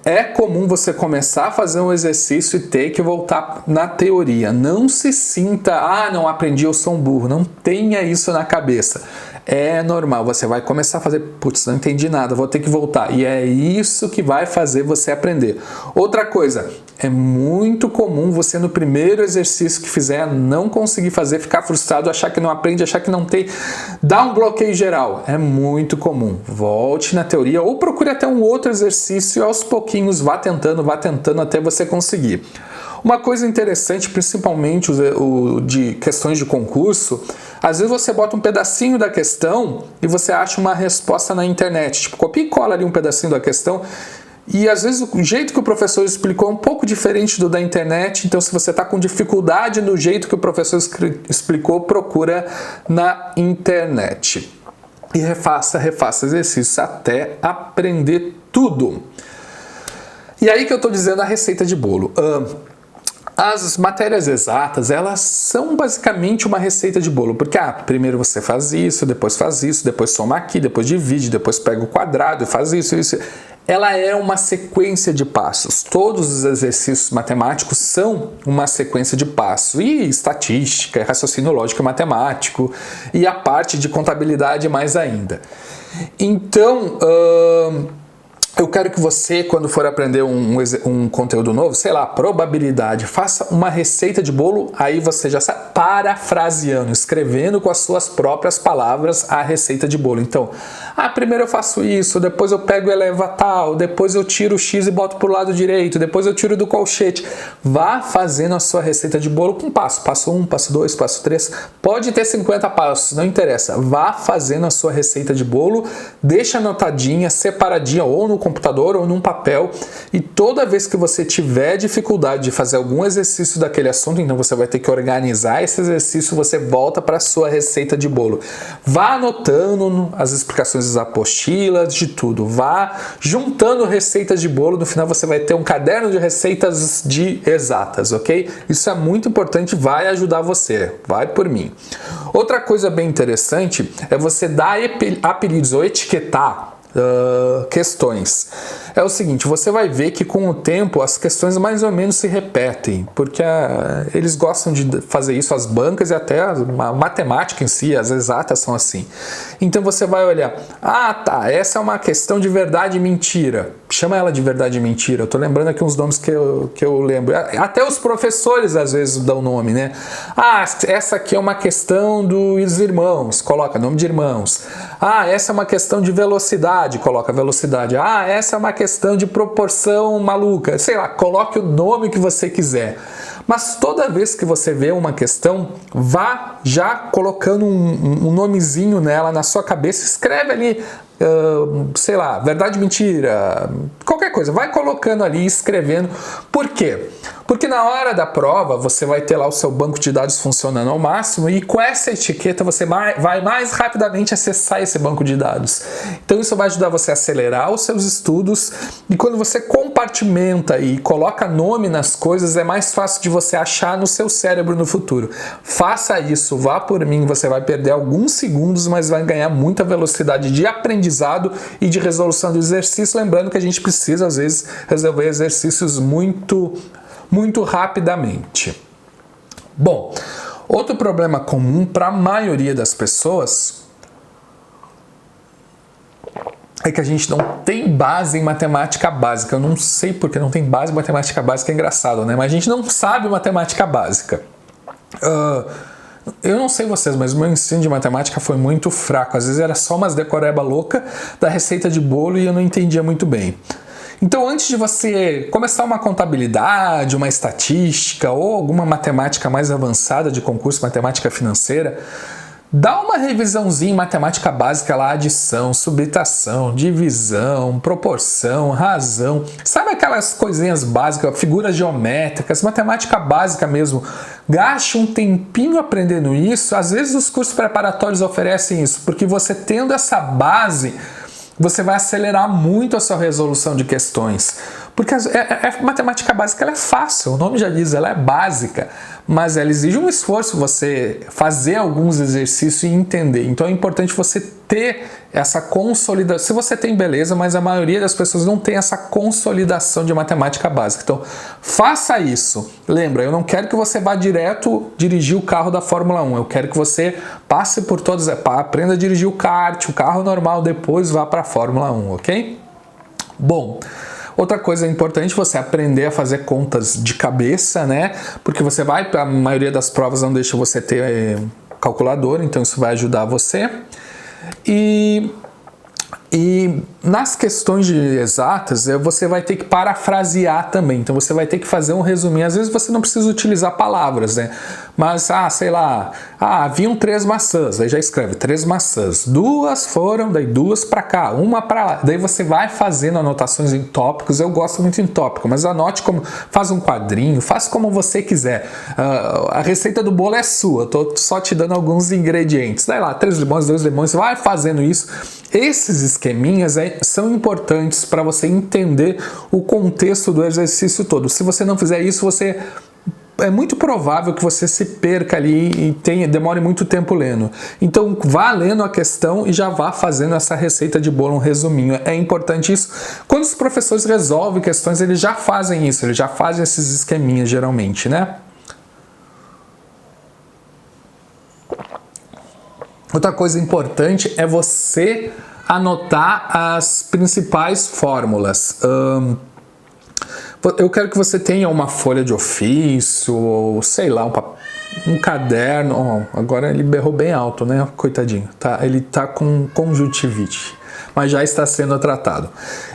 é comum você começar a fazer um exercício e ter que voltar na teoria. Não se sinta, não aprendi, eu sou um burro. Não tenha isso na cabeça. É normal, você vai começar a fazer, putz, não entendi nada, vou ter que voltar. E é isso que vai fazer você aprender. Outra coisa, é muito comum você no primeiro exercício que fizer não conseguir fazer, ficar frustrado, achar que não aprende, achar que não tem, dar um bloqueio geral. É muito comum. Volte na teoria ou procure até um outro exercício e aos pouquinhos vá tentando até você conseguir. Uma coisa interessante, principalmente o de questões de concurso, às vezes você bota um pedacinho da questão e você acha uma resposta na internet. Tipo, copia e cola ali um pedacinho da questão e às vezes o jeito que o professor explicou é um pouco diferente do da internet. Então, se você está com dificuldade no jeito que o professor explicou, procura na internet. E refaça exercícios até aprender tudo. E aí que eu estou dizendo a receita de bolo. As matérias exatas, elas são basicamente uma receita de bolo, porque primeiro você faz isso, depois soma aqui, depois divide, depois pega o quadrado e faz isso. Ela é uma sequência de passos. Todos os exercícios matemáticos são uma sequência de passos. E estatística, raciocínio lógico e matemático, e a parte de contabilidade mais ainda. Então, eu quero que você, quando for aprender um conteúdo novo, sei lá, probabilidade, faça uma receita de bolo, aí você já sabe, parafraseando, escrevendo com as suas próprias palavras a receita de bolo. Então, primeiro eu faço isso, depois eu pego e eleva tal, depois eu tiro o x e boto para o lado direito, depois eu tiro do colchete. Vá fazendo a sua receita de bolo com passo 1, passo 2, passo 3, pode ter 50 passos, não interessa. Vá fazendo a sua receita de bolo, deixa anotadinha, separadinha, ou no computador ou num papel, e toda vez que você tiver dificuldade de fazer algum exercício daquele assunto, então você vai ter que organizar esse exercício, você volta para a sua receita de bolo. Vá anotando as explicações das apostilas, de tudo. Vá juntando receitas de bolo, no final você vai ter um caderno de receitas de exatas, ok? Isso é muito importante, vai ajudar você, vai por mim. Outra coisa bem interessante é você dar apelidos ou etiquetar questões. É o seguinte, você vai ver que com o tempo as questões mais ou menos se repetem, porque eles gostam de fazer isso, as bancas e até a matemática em si, as exatas são assim. Então você vai olhar, essa é uma questão de verdade e mentira. Chama ela de verdade e mentira. Eu tô lembrando aqui uns nomes que eu lembro. Até os professores às vezes dão nome, né? Essa aqui é uma questão dos irmãos, coloca nome de irmãos. Essa é uma questão de velocidade, coloca velocidade. Essa é uma questão de proporção maluca. Sei lá, coloque o nome que você quiser. Mas toda vez que você vê uma questão, vá já colocando um nomezinho nela na sua cabeça, escreve ali, sei lá, verdade, mentira, qualquer coisa, vai colocando ali, escrevendo. Por quê? Porque na hora da prova você vai ter lá o seu banco de dados funcionando ao máximo e com essa etiqueta você vai mais rapidamente acessar esse banco de dados. Então isso vai ajudar você a acelerar os seus estudos e quando você compartimenta e coloca nome nas coisas é mais fácil de você achar no seu cérebro no futuro. Faça isso, vá por mim, você vai perder alguns segundos, mas vai ganhar muita velocidade de aprendizado e de resolução do exercício. Lembrando que a gente precisa às vezes resolver exercícios muito rapidamente. Bom, outro problema comum para a maioria das pessoas é que a gente não tem base em matemática básica. Eu não sei porque não tem base em matemática básica, é engraçado, né? Mas a gente não sabe matemática básica. Eu não sei vocês, mas o meu ensino de matemática foi muito fraco. Às vezes era só umas decoreba louca da receita de bolo e eu não entendia muito bem. Então, antes de você começar uma contabilidade, uma estatística ou alguma matemática mais avançada de concurso, matemática financeira, Dá uma revisãozinha em matemática básica lá, adição, subtração, divisão, proporção, razão. Sabe aquelas coisinhas básicas, figuras geométricas, matemática básica mesmo. Gaste um tempinho aprendendo isso. Às vezes os cursos preparatórios oferecem isso, porque você tendo essa base, você vai acelerar muito a sua resolução de questões. Porque a matemática básica ela é fácil, o nome já diz, ela é básica, mas ela exige um esforço você fazer alguns exercícios e entender. Então é importante você ter essa consolidação. Se você tem, beleza, mas a maioria das pessoas não tem essa consolidação de matemática básica. Então faça isso. Lembra, eu não quero que você vá direto dirigir o carro da Fórmula 1, eu quero que você passe por todos, aprenda a dirigir o kart, o carro normal, depois vá para a Fórmula 1, ok? Bom, outra coisa importante é você aprender a fazer contas de cabeça, né? Porque você a maioria das provas não deixa você ter calculadora, então isso vai ajudar você. E nas questões exatas, você vai ter que parafrasear também. Então você vai ter que fazer um resuminho. Às vezes você não precisa utilizar palavras, né? Mas, sei lá, haviam 3 maçãs. Aí já escreve 3 maçãs. 2 foram, daí 2 para cá, 1 para lá. Daí você vai fazendo anotações em tópicos. Eu gosto muito em tópico, mas anote como, faz um quadrinho, faz como você quiser. A receita do bolo é sua. Tô só te dando alguns ingredientes. Daí lá, 3 limões, 2 limões, vai fazendo isso. Esses esqueminhas são importantes para você entender o contexto do exercício todo. Se você não fizer isso, é muito provável que você se perca ali e demore muito tempo lendo. Então vá lendo a questão e já vá fazendo essa receita de bolo, um resuminho. É importante isso. Quando os professores resolvem questões, eles já fazem isso, eles já fazem esses esqueminhas geralmente, né? Outra coisa importante é você anotar as principais fórmulas. Eu quero que você tenha uma folha de ofício, ou sei lá, um caderno. Agora ele berrou bem alto, né? Coitadinho. Ele tá com conjuntivite, mas já está sendo tratado.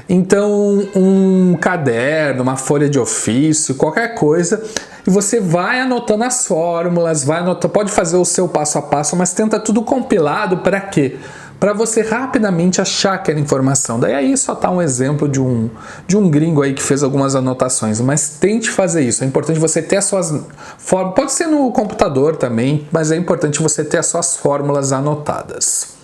Então, um caderno, uma folha de ofício, qualquer coisa, e você vai anotando as fórmulas, pode fazer o seu passo a passo, mas tenta tudo compilado para quê? Para você rapidamente achar aquela informação. Daí aí só tá um exemplo de um gringo aí que fez algumas anotações, mas tente fazer isso. É importante você ter as suas fórmulas, pode ser no computador também, mas é importante você ter as suas fórmulas anotadas.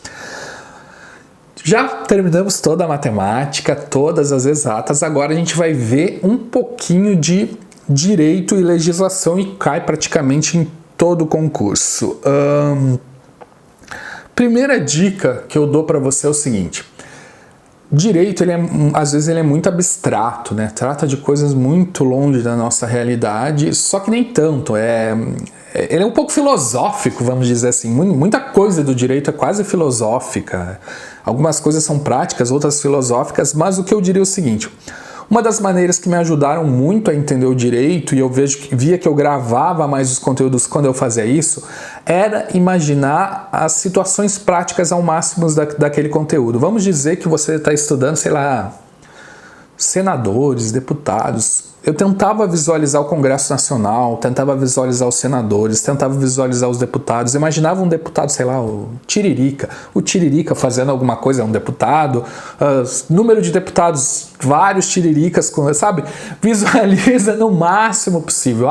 Já terminamos toda a matemática, todas as exatas, agora a gente vai ver um pouquinho de direito e legislação e cai praticamente em todo o concurso. Primeira dica que eu dou para você é o seguinte: direito, às vezes ele é muito abstrato, né? Trata de coisas muito longe da nossa realidade, só que nem tanto. Ele é um pouco filosófico, vamos dizer assim. Muita coisa do direito é quase filosófica. Algumas coisas são práticas, outras filosóficas, mas o que eu diria é o seguinte: uma das maneiras que me ajudaram muito a entender o direito, e eu via que eu gravava mais os conteúdos quando eu fazia isso, era imaginar as situações práticas ao máximo daquele conteúdo. Vamos dizer que você está estudando, sei lá, senadores, deputados. Eu tentava visualizar o Congresso Nacional, tentava visualizar os senadores, tentava visualizar os deputados. Imaginava um deputado, sei lá, o Tiririca fazendo alguma coisa, um deputado, número de deputados, vários tiriricas, sabe? Visualiza no máximo possível.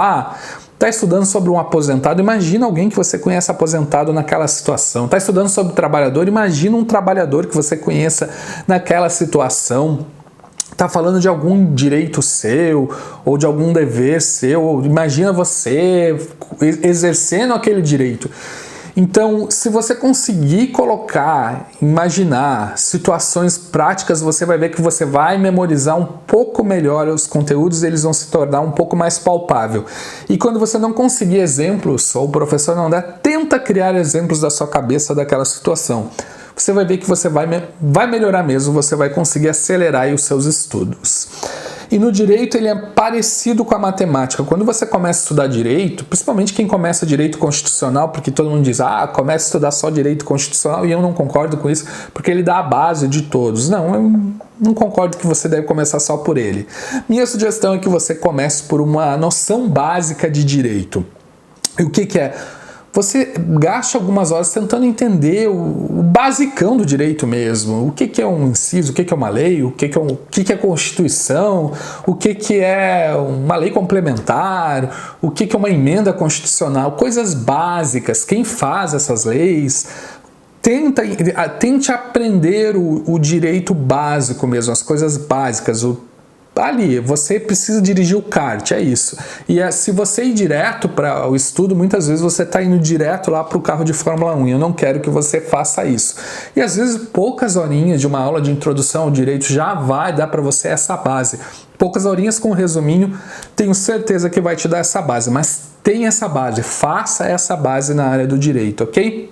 Está estudando sobre um aposentado, imagina alguém que você conhece aposentado naquela situação. Está estudando sobre trabalhador, imagina um trabalhador que você conheça naquela situação. Está falando de algum direito seu, ou de algum dever seu, ou imagina você exercendo aquele direito. Então, se você conseguir imaginar situações práticas, você vai ver que você vai memorizar um pouco melhor os conteúdos, eles vão se tornar um pouco mais palpável. E quando você não conseguir exemplos, ou o professor não der, tenta criar exemplos da sua cabeça daquela situação. Você vai ver que você vai melhorar mesmo, você vai conseguir acelerar aí os seus estudos. E no direito ele é parecido com a matemática. Quando você começa a estudar direito, principalmente quem começa direito constitucional, porque todo mundo diz, começa a estudar só direito constitucional, e eu não concordo com isso, porque ele dá a base de todos. Não, eu não concordo que você deve começar só por ele. Minha sugestão é que você comece por uma noção básica de direito. E o que é? você gasta algumas horas tentando entender o basicão do direito mesmo. O que é um inciso, o que é uma lei, o que é Constituição, o que é uma lei complementar, o que é uma emenda constitucional, coisas básicas, quem faz essas leis. Tente aprender o direito básico mesmo, as coisas básicas, ali, você precisa dirigir o kart, é isso. E se você ir direto para o estudo, muitas vezes você está indo direto lá para o carro de Fórmula 1, e eu não quero que você faça isso. E às vezes poucas horinhas de uma aula de introdução ao direito já vai dar para você essa base. Poucas horinhas com um resuminho, tenho certeza que vai te dar essa base, mas tem essa base, faça essa base na área do direito, ok?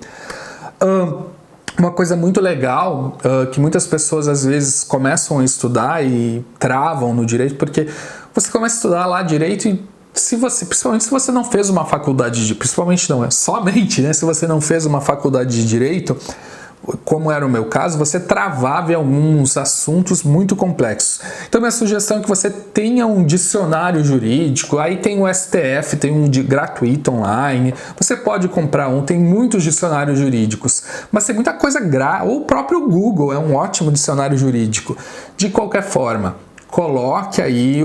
Uma coisa muito legal que muitas pessoas às vezes começam a estudar e travam no direito, porque você começa a estudar lá direito e principalmente se você não fez uma faculdade de... Principalmente não, somente, né? Se você não fez uma faculdade de direito, como era o meu caso, você travava em alguns assuntos muito complexos. Então minha sugestão é que você tenha um dicionário jurídico, aí tem o STF, tem um gratuito online, você pode comprar tem muitos dicionários jurídicos, mas tem muita coisa ou o próprio Google é um ótimo dicionário jurídico. De qualquer forma, coloque aí,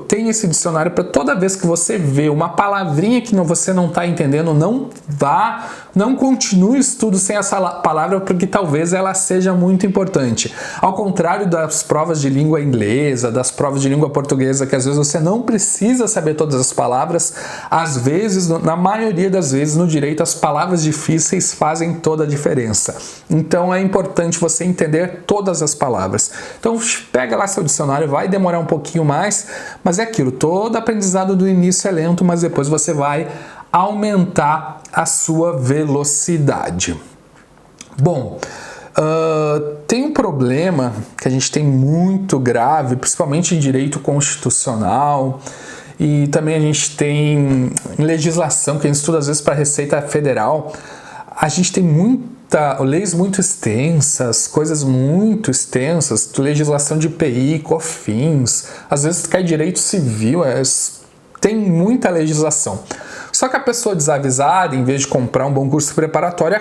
tem esse dicionário para toda vez que você vê uma palavrinha que você não está entendendo, não continue o estudo sem essa palavra, porque talvez ela seja muito importante. Ao contrário das provas de língua inglesa, das provas de língua portuguesa, que às vezes você não precisa saber todas as palavras, às vezes, na maioria das vezes, no direito, as palavras difíceis fazem toda a diferença. Então é importante você entender todas as palavras. Então pega lá seu dicionário, vai demorar um pouquinho mais, mas é aquilo, todo aprendizado do início é lento, mas depois você vai aumentar a sua velocidade. Bom, tem um problema que a gente tem muito grave, principalmente em direito constitucional, e também a gente tem em legislação, que a gente estuda às vezes para a Receita Federal, a gente tem leis muito extensas, coisas muito extensas, legislação de IPI, COFINS, às vezes cai direito civil, tem muita legislação. Só que a pessoa desavisada, em vez de comprar um bom curso preparatório,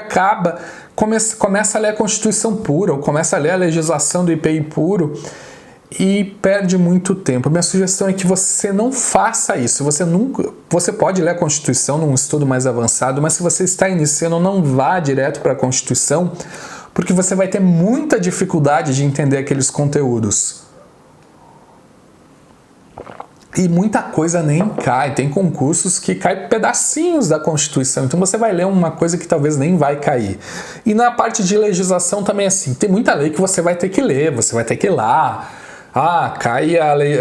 começa a ler a Constituição pura, ou começa a ler a legislação do IPI puro, e perde muito tempo. Minha sugestão é que você não faça isso. Você pode ler a Constituição num estudo mais avançado, mas se você está iniciando, não vá direto para a Constituição, porque você vai ter muita dificuldade de entender aqueles conteúdos. E muita coisa nem cai. Tem concursos que caem pedacinhos da Constituição. Então você vai ler uma coisa que talvez nem vai cair. E na parte de legislação também é assim. Tem muita lei que você vai ter que ler, você vai ter que ir lá. Cai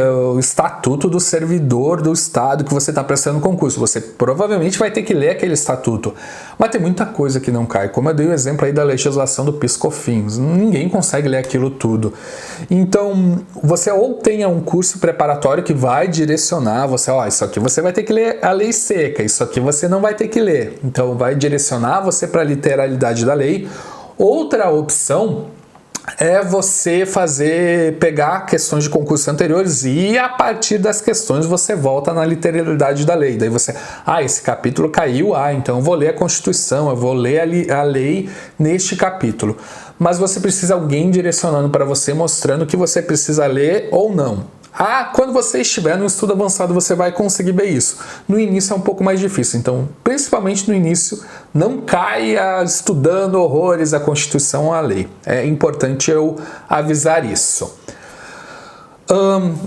o estatuto do servidor do estado que você está prestando concurso. Você provavelmente vai ter que ler aquele estatuto. Mas tem muita coisa que não cai. Como eu dei o exemplo aí da legislação do PIS/COFINS. Ninguém consegue ler aquilo tudo. Então, você ou tenha um curso preparatório que vai direcionar você, isso aqui você vai ter que ler a lei seca, isso aqui você não vai ter que ler. Então, vai direcionar você para a literalidade da lei. Outra opção é você pegar questões de concursos anteriores e a partir das questões você volta na literalidade da lei. Daí você, esse capítulo caiu, então eu vou ler a Constituição, eu vou ler a lei neste capítulo. Mas você precisa de alguém direcionando para você, mostrando que você precisa ler ou não. Quando você estiver no estudo avançado, você vai conseguir ver isso. No início é um pouco mais difícil, então, principalmente no início, não caia estudando horrores a Constituição ou a lei. É importante eu avisar isso.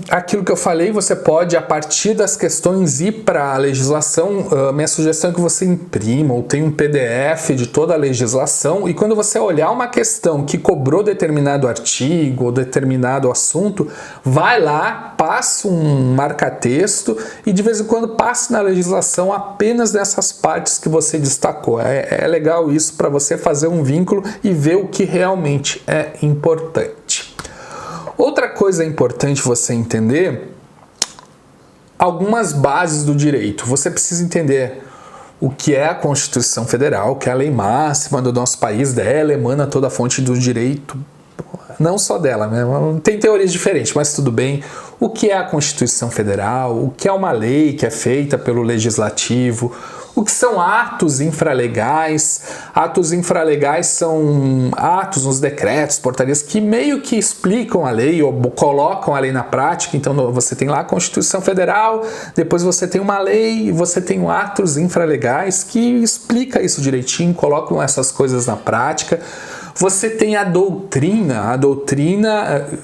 Aquilo que eu falei, você pode, a partir das questões, ir para a legislação. Minha sugestão é que você imprima ou tenha um PDF de toda a legislação, e quando você olhar uma questão que cobrou determinado artigo ou determinado assunto, vai lá, passa um marca-texto e de vez em quando passe na legislação apenas nessas partes que você destacou. É legal isso para você fazer um vínculo e ver o que realmente é importante. Outra coisa importante você entender, algumas bases do direito. Você precisa entender o que é a Constituição Federal, que é a lei máxima do nosso país, dela emana toda a fonte do direito, não só dela, né? Tem teorias diferentes, mas tudo bem. O que é a Constituição Federal, o que é uma lei que é feita pelo Legislativo, O que são atos infralegais? Atos infralegais são atos, uns decretos, portarias que meio que explicam a lei ou colocam a lei na prática. Então você tem lá a Constituição Federal, depois você tem uma lei, você tem atos infralegais que explica isso direitinho, colocam essas coisas na prática. Você tem a doutrina,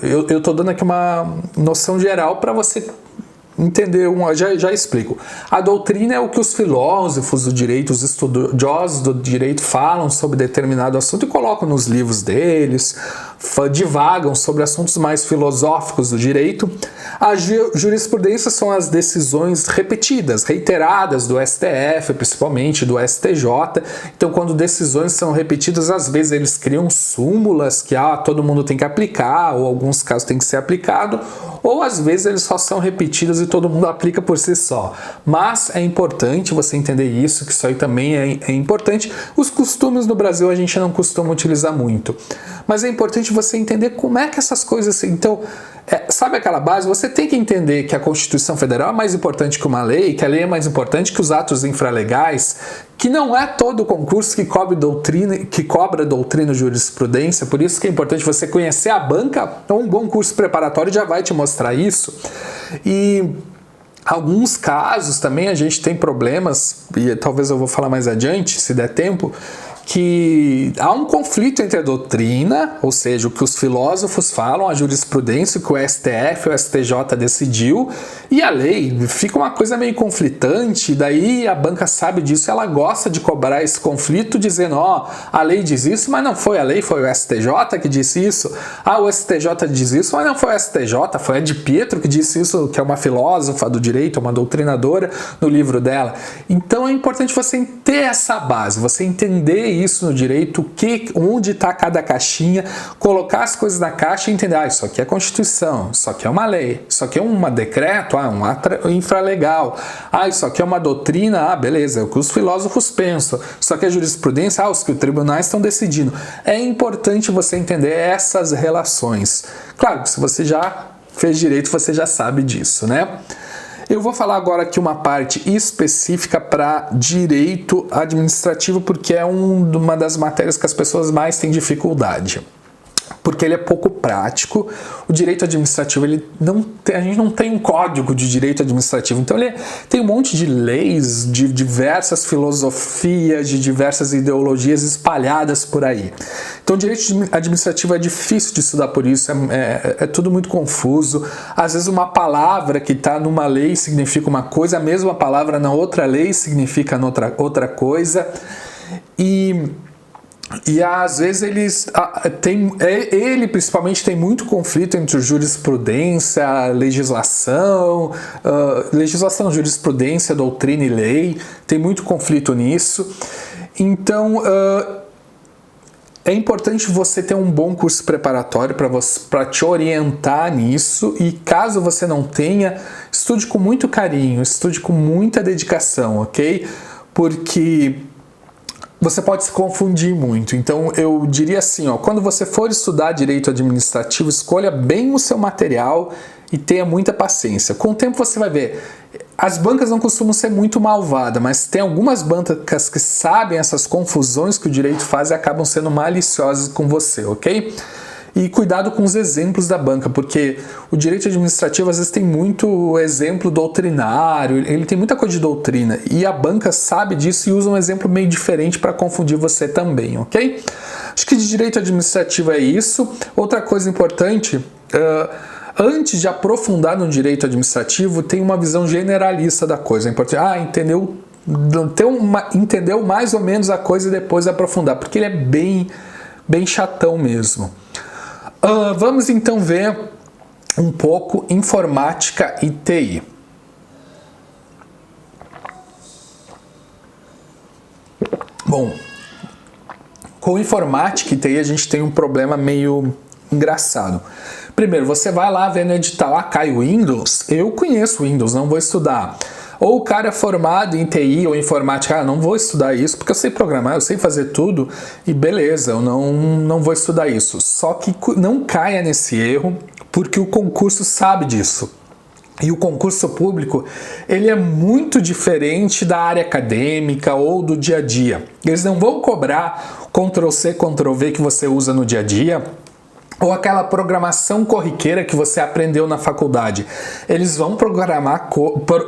eu estou dando aqui uma noção geral para você entender, já explico. A doutrina é o que os filósofos do direito, os estudiosos do direito falam sobre determinado assunto e colocam nos livros deles, divagam sobre assuntos mais filosóficos do direito. A jurisprudência são as decisões repetidas, reiteradas do STF, principalmente do STJ. Então, quando decisões são repetidas, às vezes eles criam súmulas que todo mundo tem que aplicar, ou alguns casos tem que ser aplicado, ou às vezes eles só são repetidas e todo mundo aplica por si só. Mas é importante você entender isso, que isso aí também é importante. Os costumes no Brasil a gente não costuma utilizar muito, mas é importante você entender como é que essas coisas... Então, sabe aquela base? Você tem que entender que a Constituição Federal é mais importante que uma lei, que a lei é mais importante que os atos infralegais, que não é todo concurso que cobra doutrina e jurisprudência, por isso que é importante você conhecer a banca. Um bom curso preparatório já vai te mostrar isso. E alguns casos também a gente tem problemas, e talvez eu vou falar mais adiante, se der tempo, que há um conflito entre a doutrina, ou seja, o que os filósofos falam, a jurisprudência, o que o STF, o STJ decidiu, e a lei. Fica uma coisa meio conflitante, daí a banca sabe disso, ela gosta de cobrar esse conflito, dizendo, a lei diz isso, mas não foi a lei, foi o STJ que disse isso. O STJ diz isso, mas não foi o STJ, foi a de Pietro que disse isso, que é uma filósofa do direito, uma doutrinadora, no livro dela. Então é importante você ter essa base, você entender isso no direito, onde está cada caixinha, colocar as coisas na caixa e entender, isso aqui é Constituição, isso aqui é uma lei, isso aqui é um decreto, um ato infralegal, isso aqui é uma doutrina, beleza, é o que os filósofos pensam, isso aqui é jurisprudência, os que os tribunais estão decidindo. É importante você entender essas relações. Claro que se você já fez direito, você já sabe disso, né? Eu vou falar agora aqui uma parte específica para direito administrativo, porque é uma das matérias que as pessoas mais têm dificuldade. Porque ele é pouco prático. O direito administrativo, a gente não tem um código de direito administrativo, então ele tem um monte de leis, de diversas filosofias, de diversas ideologias espalhadas por aí. Então o direito administrativo é difícil de estudar por isso, é tudo muito confuso. Às vezes uma palavra que está numa lei significa uma coisa, a mesma palavra na outra lei significa outra coisa. E às vezes ele principalmente tem muito conflito entre jurisprudência, legislação, jurisprudência, doutrina e lei, tem muito conflito nisso. Então é importante você ter um bom curso preparatório para te orientar nisso, e caso você não tenha, estude com muito carinho, estude com muita dedicação, ok? Porque você pode se confundir muito. Então eu diria assim, quando você for estudar direito administrativo, escolha bem o seu material e tenha muita paciência. Com o tempo você vai ver, as bancas não costumam ser muito malvadas, mas tem algumas bancas que sabem essas confusões que o direito faz e acabam sendo maliciosas com você, ok? E cuidado com os exemplos da banca, porque o direito administrativo às vezes tem muito exemplo doutrinário, ele tem muita coisa de doutrina, e a banca sabe disso e usa um exemplo meio diferente para confundir você também, ok? Acho que de direito administrativo é isso. Outra coisa importante, antes de aprofundar no direito administrativo, tem uma visão generalista da coisa. É importante, entendeu mais ou menos a coisa e depois aprofundar, porque ele é bem chatão mesmo. Vamos então ver um pouco informática e TI. Bom, com informática e TI a gente tem um problema meio engraçado. Primeiro, você vai lá ver no edital, cai o Windows? Eu conheço Windows, não vou estudar. Ou o cara é formado em TI ou informática, não vou estudar isso porque eu sei programar, eu sei fazer tudo e beleza, eu não vou estudar isso. Só que não caia nesse erro, porque o concurso sabe disso. E o concurso público, ele é muito diferente da área acadêmica ou do dia a dia. Eles não vão cobrar Ctrl+C, Ctrl+V que você usa no dia a dia, ou aquela programação corriqueira que você aprendeu na faculdade. Eles vão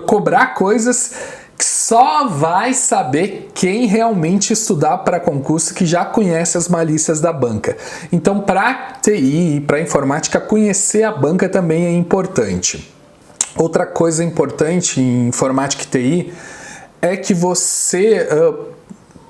cobrar coisas que só vai saber quem realmente estudar para concurso, que já conhece as malícias da banca. Então, para TI e para informática, conhecer a banca também é importante. Outra coisa importante em informática e TI é que você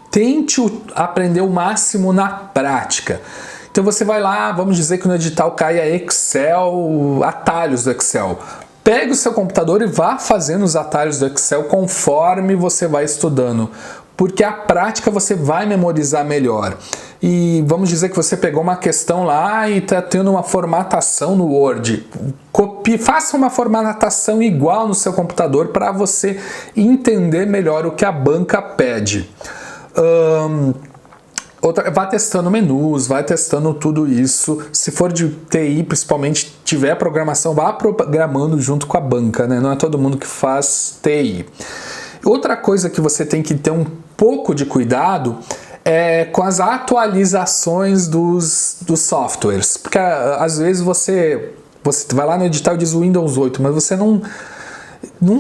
tente aprender o máximo na prática. Então você vai lá, vamos dizer que no edital caia Excel, atalhos do Excel. Pega o seu computador e vá fazendo os atalhos do Excel conforme você vai estudando, porque a prática você vai memorizar melhor. E vamos dizer que você pegou uma questão lá e está tendo uma formatação no Word. Faça uma formatação igual no seu computador para você entender melhor o que a banca pede. Vá testando menus, vai testando tudo isso. Se for de TI, principalmente, tiver programação, vá programando junto com a banca, né? Não é todo mundo que faz TI. Outra coisa que você tem que ter um pouco de cuidado é com as atualizações dos softwares. Porque às vezes você vai lá no edital e diz Windows 8, mas você não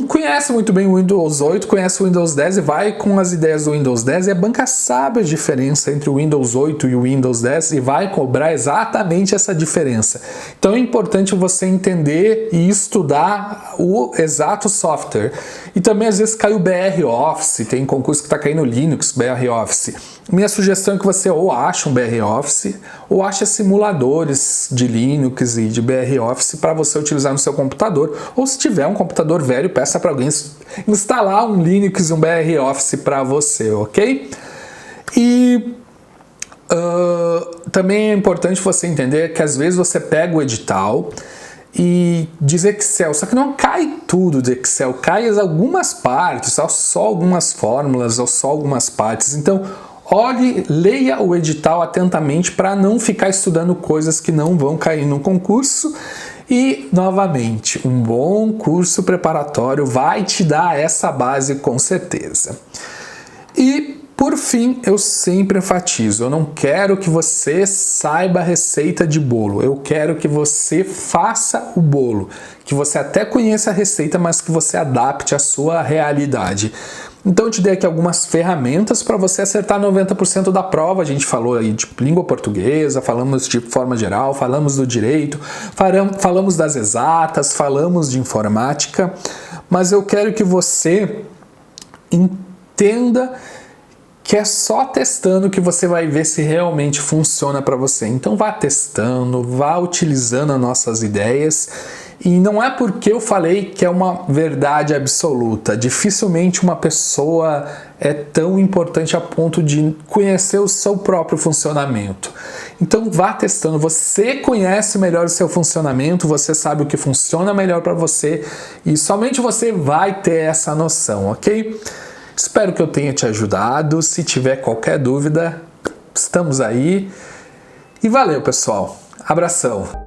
conhece muito bem o Windows 8, conhece o Windows 10 e vai com as ideias do Windows 10 e a banca sabe a diferença entre o Windows 8 e o Windows 10 e vai cobrar exatamente essa diferença. Então é importante você entender e estudar o exato software. E também às vezes cai o BR Office, tem concurso que está caindo Linux, BR Office. Minha sugestão é que você ou ache um BR Office ou ache simuladores de Linux e de BR Office para você utilizar no seu computador, ou se tiver um computador velho, peça para alguém instalar um Linux e um BR Office para você, ok? E também é importante você entender que às vezes você pega o edital e diz Excel, só que não cai tudo de Excel, cai algumas partes, só algumas fórmulas ou só algumas partes. Então, leia o edital atentamente para não ficar estudando coisas que não vão cair no concurso. E, novamente, um bom curso preparatório vai te dar essa base com certeza. E, por fim, eu sempre enfatizo, eu não quero que você saiba a receita de bolo, eu quero que você faça o bolo, que você até conheça a receita, mas que você adapte à sua realidade. Então eu te dei aqui algumas ferramentas para você acertar 90% da prova. A gente falou aí de língua portuguesa, falamos de forma geral, falamos do direito, falamos das exatas, falamos de informática, mas eu quero que você entenda que é só testando que você vai ver se realmente funciona para você. Então vá testando, vá utilizando as nossas ideias. E não é porque eu falei que é uma verdade absoluta. Dificilmente uma pessoa é tão importante a ponto de conhecer o seu próprio funcionamento. Então vá testando. Você conhece melhor o seu funcionamento, você sabe o que funciona melhor para você e somente você vai ter essa noção, ok? Espero que eu tenha te ajudado. Se tiver qualquer dúvida, estamos aí. E valeu, pessoal. Abração.